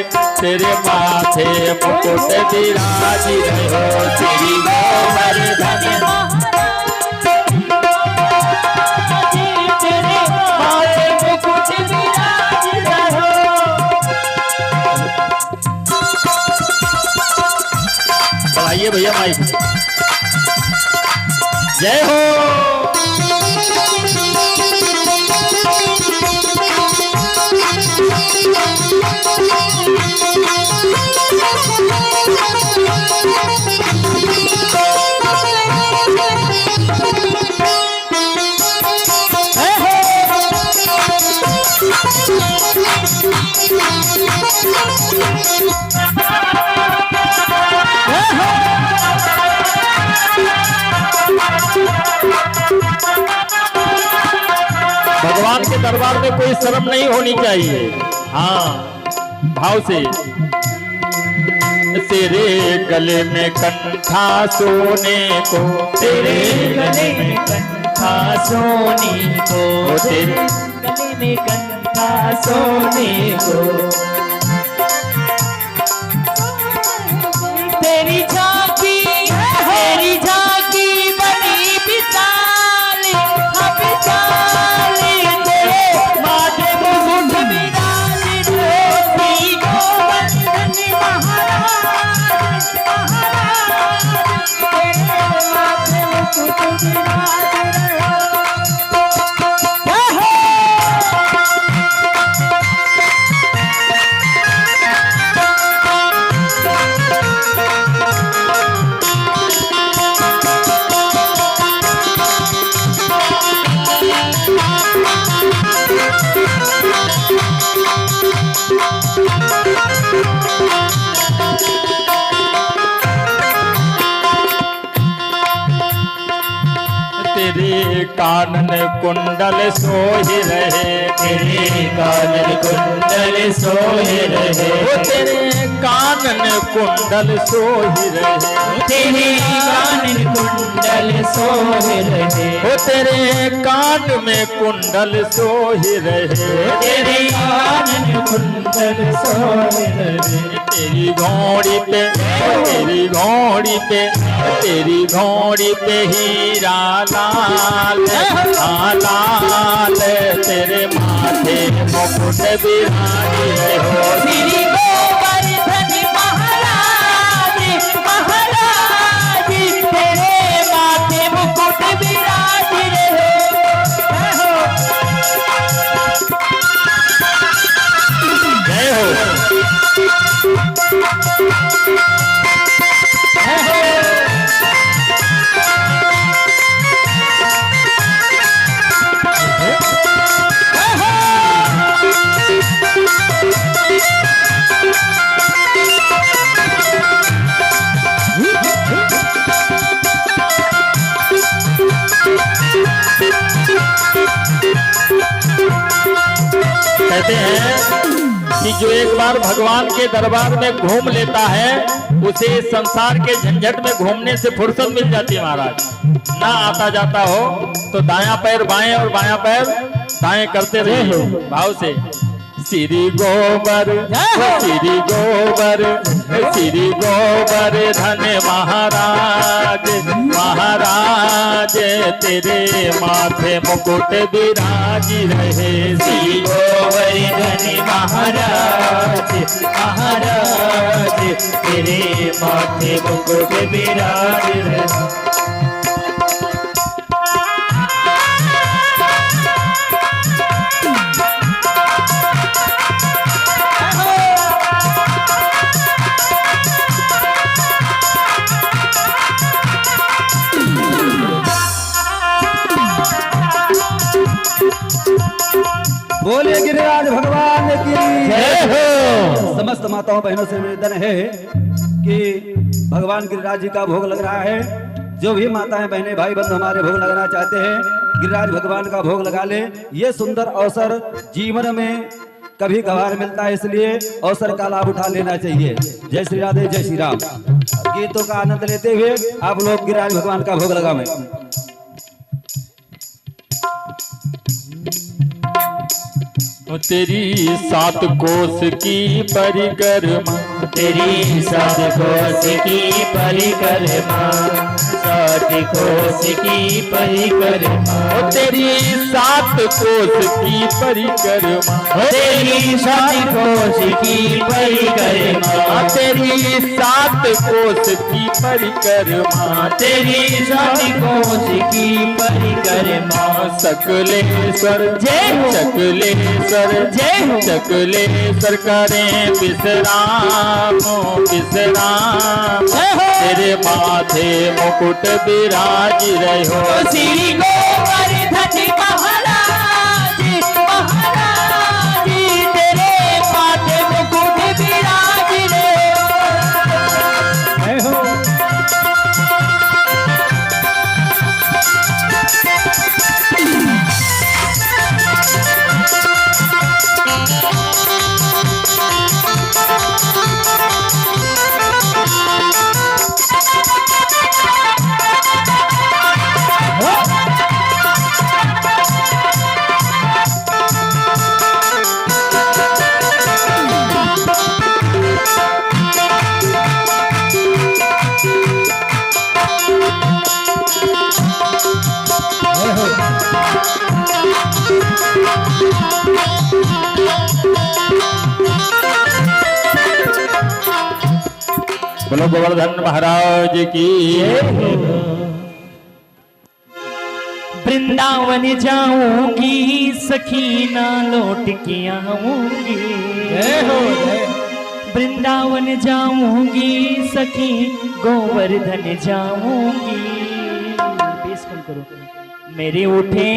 तेरे माथे मुकुट विराजी रहो तेरी गोवर्धन तेरे माथे मुकुट विराज रहो। बढ़ाइए भैया माइक। जय हो। भगवान के दरबार में कोई शर्म नहीं होनी चाहिए। हाँ, भाव से। तेरे गले में कंठा सोने को, तेरे गले में कंठा सोने को, तेरे गले में कंठा सोने को, तेरी झांकी बड़ी विशाल विशाल, तेरे माथे मुकुट विराजित श्री गोवर्धन महाराज महाराज, तेरे माथे मुकुट विराजित तेरे कानन कुंडल सोहि रहे, तेरे कानन कुंडल सोहे रहे, तेरे कानन कुंडल सोहि रहे, तेरे कानन कुंडल सोहे रहे, तेरे कान में कुंडल सोहि रहे, तेरे कानन कुंडल सोहे रहे, तेरी घोड़ी पे तेरी घोड़ी पे तेरी घोड़ी पे हीरा लाल लाल, तेरे माथे मुकुट विराजे हो श्री गोवर्धन महाराज महाराज, तेरे माथे मुकुट विराज रहे। जय हो। कहते हैं कि जो एक बार भगवान के दरबार में घूम लेता है, उसे संसार के झंझट में घूमने से फुर्सत मिल जाती है महाराज। ना आता जाता हो तो दायां पैर बाएं और बायां पैर दाएं करते रहे भाव से। श्री गोबर श्री गोबर श्री गोवर्धन महाराज महाराज, तेरे माथे मुकुट विराजी रहे। श्री गोवर्धन महाराज महाराज, तेरे माथे मुकुट विराज रहे। बोलिए गिरिराज भगवान की जय हो। समस्त माताओं बहनों से निवेदन है कि भगवान गिरिराज जी का भोग लग रहा है। जो भी माताएं बहनें भाई बंधु हमारे भोग लगाना चाहते हैं, गिरिराज भगवान का भोग लगा ले। ये सुंदर अवसर जीवन में कभी कभार मिलता है, इसलिए अवसर का लाभ उठा लेना चाहिए। जय श्री राधे, जय श्री राम। गीतों का आनंद लेते हुए आप लोग गिरिराज भगवान का भोग लगावें। तेरी सात कोस की परिक्रमा, तेरी सात कोस की परिक्रमा, सात कोस की परिक्रमा, तेरी सात कोस की परिक्रमा, तेरी सात कोस की परिक्रमा, तेरी सात कोस की परिक्रमा, तेरी सात कोस की परिक्रमा, सकलेश्वर जय हो। सकलेश्वर जय हो। सकलेश्वर करें विश्राम विश्राम, जय हो। तेरे माथे मुकुट विराज रहो। श्री गोवर्धन महाराज महाराज, तेरे माथे मुकुट विराज जय हो। बोलो गोवर्धन महाराज की। वृंदावन जाऊंगी सखी ना लौट के आऊंगी, जय हो, जय हो। वृंदावन जाऊंगी सखी गोवर्धन जाऊंगी। बेस कम करो। मेरे उठे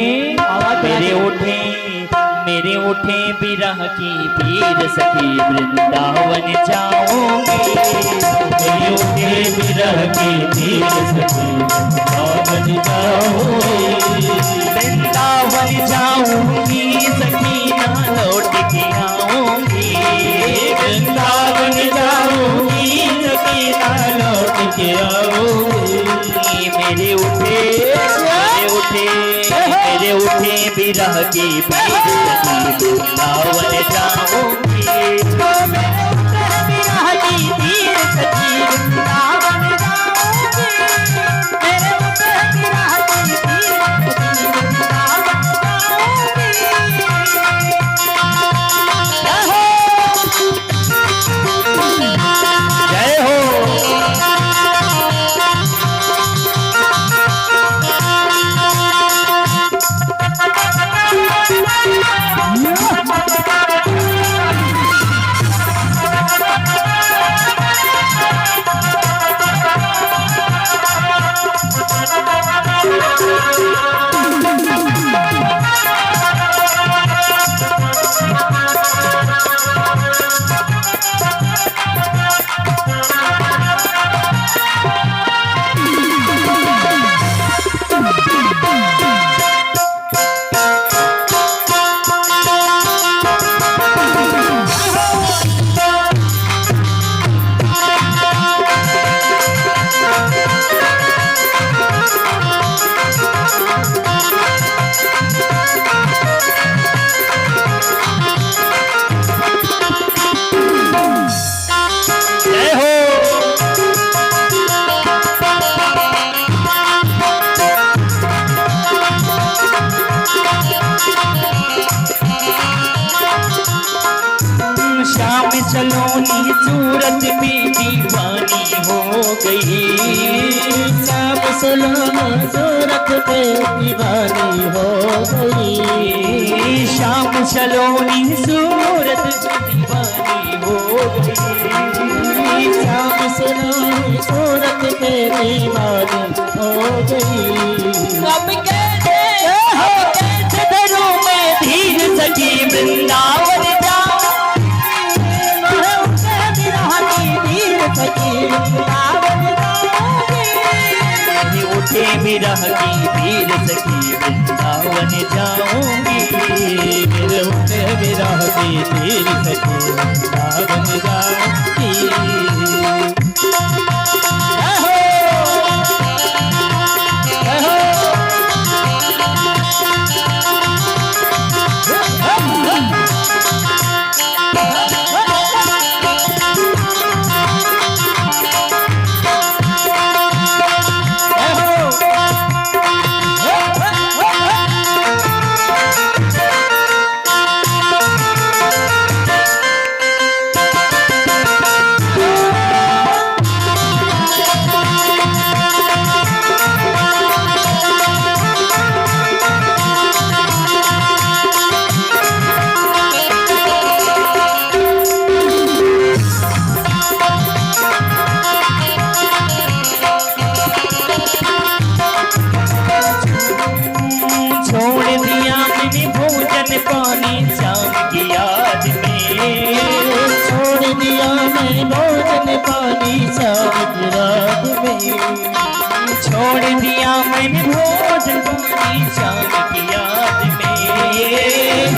मेरे उठे बिरह की पीर सखी वृंदावन जाऊंगी। मेरे उठे बिरह की पीर सखी वृंदावन जाऊंगी। वृंदावन जाऊंगी सखी ना लौट के आऊंगी। वृंदावन जाऊंगी सखी ना लौट के आऊंगी। मेरे उठे बिरह की पीर सखी वृंदावन जाऊंगी। बिरह की पीर सखी वृंदावन जाऊंगी। मेरे उठे बिरह की पीर सखी वृंदावन जाऊंगी। जय हो। सलोनी सूरत में दीवानी हो गई। सब सलोनी सूरत में दीवानी हो गई। शाम सलोनी सूरत में दीवानी हो गई। शाम सलोनी सूरत में दीवानी हो गई। अब कैसे धरूं मैं धीर सखी विरह की पीर सखी वृंदावन जाऊंगी मेरे उठे विरह की पीर सखी वृंदावन जाऊंगी पानी शाम की याद में छोड़ दिया मैं भोजन पानी शाम की रात में छोड़ दिया मैंने भोजन पानी शाम की याद में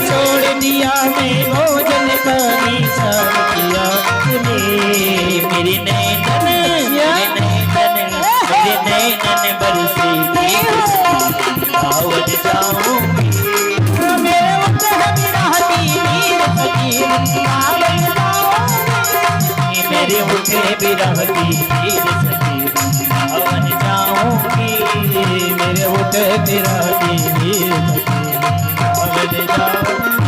छोड़ दिया मैं भोजन पानी शाम की याद में मेरे नैनन बरसे आवत जाऊंगी मेरे उठे विरह की पीर सखी वृंदावन जाऊंगी मेरे उठे विरह की पीर सखी वृंदावन जाऊंगी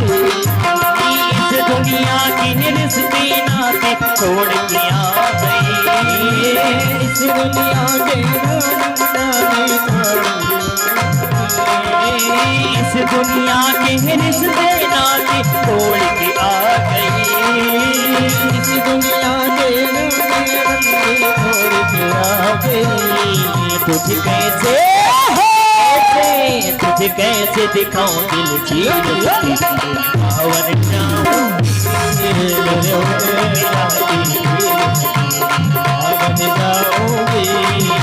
इस दुनिया की रिश्ते नाते छोड़ के आ गई इस दुनिया के इस दुनिया के रिश्ते नाते छोड़ के आ गई इस दुनिया के छोड़ के आ गई तुझे कैसे दिखाऊं दिल चीर पावन पावन जाऊंगी मेरे उठे विरह की पावन जाऊंगी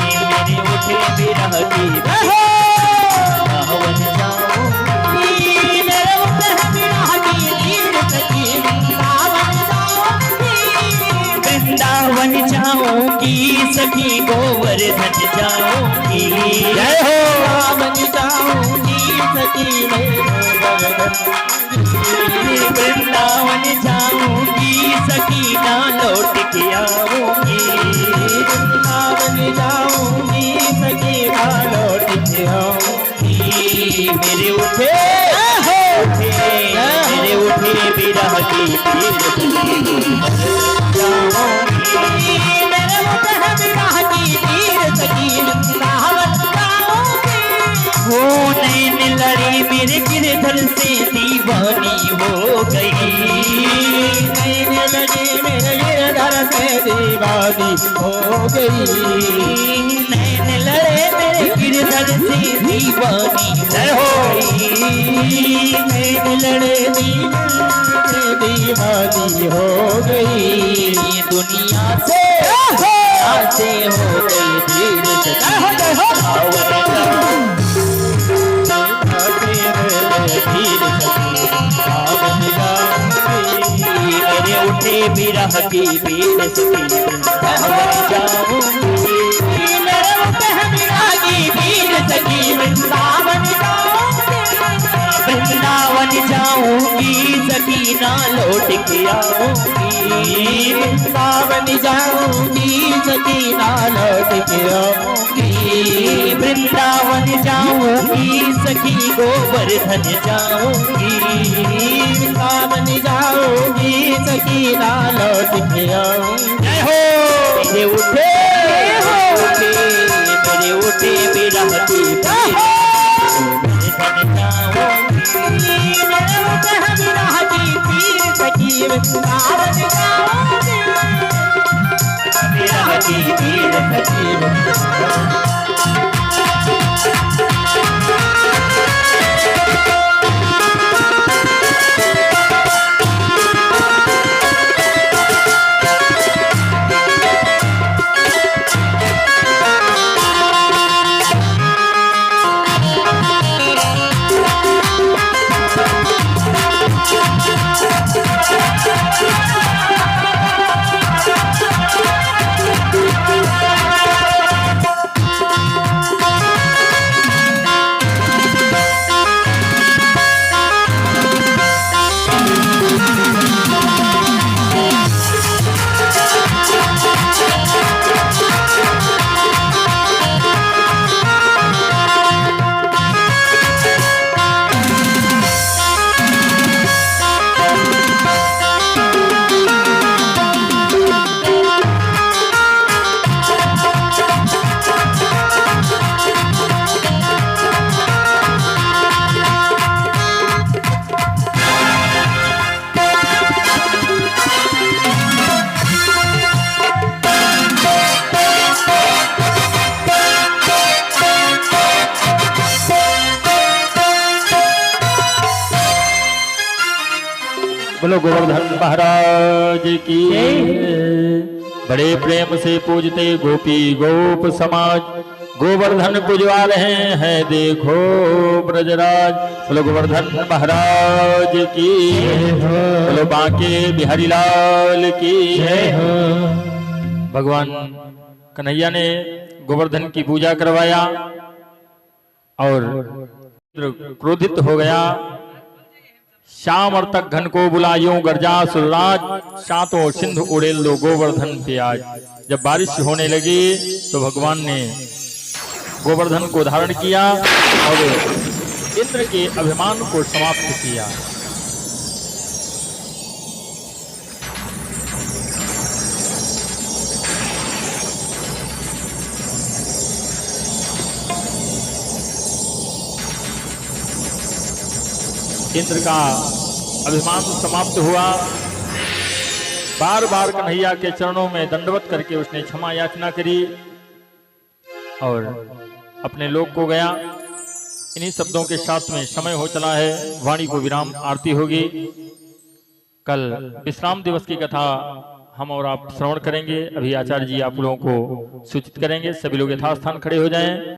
मेरे उठे विरह की वृंदावन जाऊंगी सखी गोवर्धन जाऊंगी जय हो वृंदावन जाऊंगी सखी वृंदावन जाऊंगी सखी ना लौट के आऊंगी वृंदावन जाऊंगी सखी ना लौट के आऊंगी मेरे उठे विरह की पीर वो नैन लड़ी मेरे गिरधर से दीवानी हो गई नैन लड़ी मेरे गिरधर से दीवानी हो गई नैन लड़े मेरे गिरधर से दीवानी हो गई नैन लड़े दीवानी हो गई दुनिया से हो गई धीर मेरे उठे विरह की पीर सखी मेरे उठे विरह की पीर सखी वृंदावन जाऊंगी सखी ना लौट के आऊंगी वृंदावन जाऊंगी सखी ना लौट के आऊंगी वृंदावन जाऊंगी सखी गोवर्धन जाऊंगी वृंदावन जाऊंगी सखी ना लौट के आऊंगी जय हो मेरे उठे विरह की बोलो गोवर्धन महाराज की। बड़े प्रेम से पूजते गोपी गोप समाज, गोवर्धन पूजवा रहे हैं देखो ब्रजराज। बोलो गोवर्धन महाराज की, बोलो बांके बिहारी लाल की। भगवान कन्हैया ने गोवर्धन की पूजा करवाया और क्रोधित हो गया। श्याम और तक घन को बुलायो गर्जा सुरराज, सातों सिंधु उड़ेल दो गोवर्धन पे आज। जब बारिश होने लगी तो भगवान ने गोवर्धन को धारण किया और इंद्र के अभिमान को समाप्त किया। इंद्र का अभिमान समाप्त हुआ। बार बार कन्हैया के चरणों में दंडवत करके उसने क्षमा याचना करी और अपने लोक को गया। इन्हीं शब्दों के साथ में समय हो चला है, वाणी को विराम, आरती होगी। कल विश्राम दिवस की कथा हम और आप श्रवण करेंगे। अभी आचार्य जी आप लोगों को सूचित करेंगे। सभी लोग यथास्थान खड़े हो जाएं।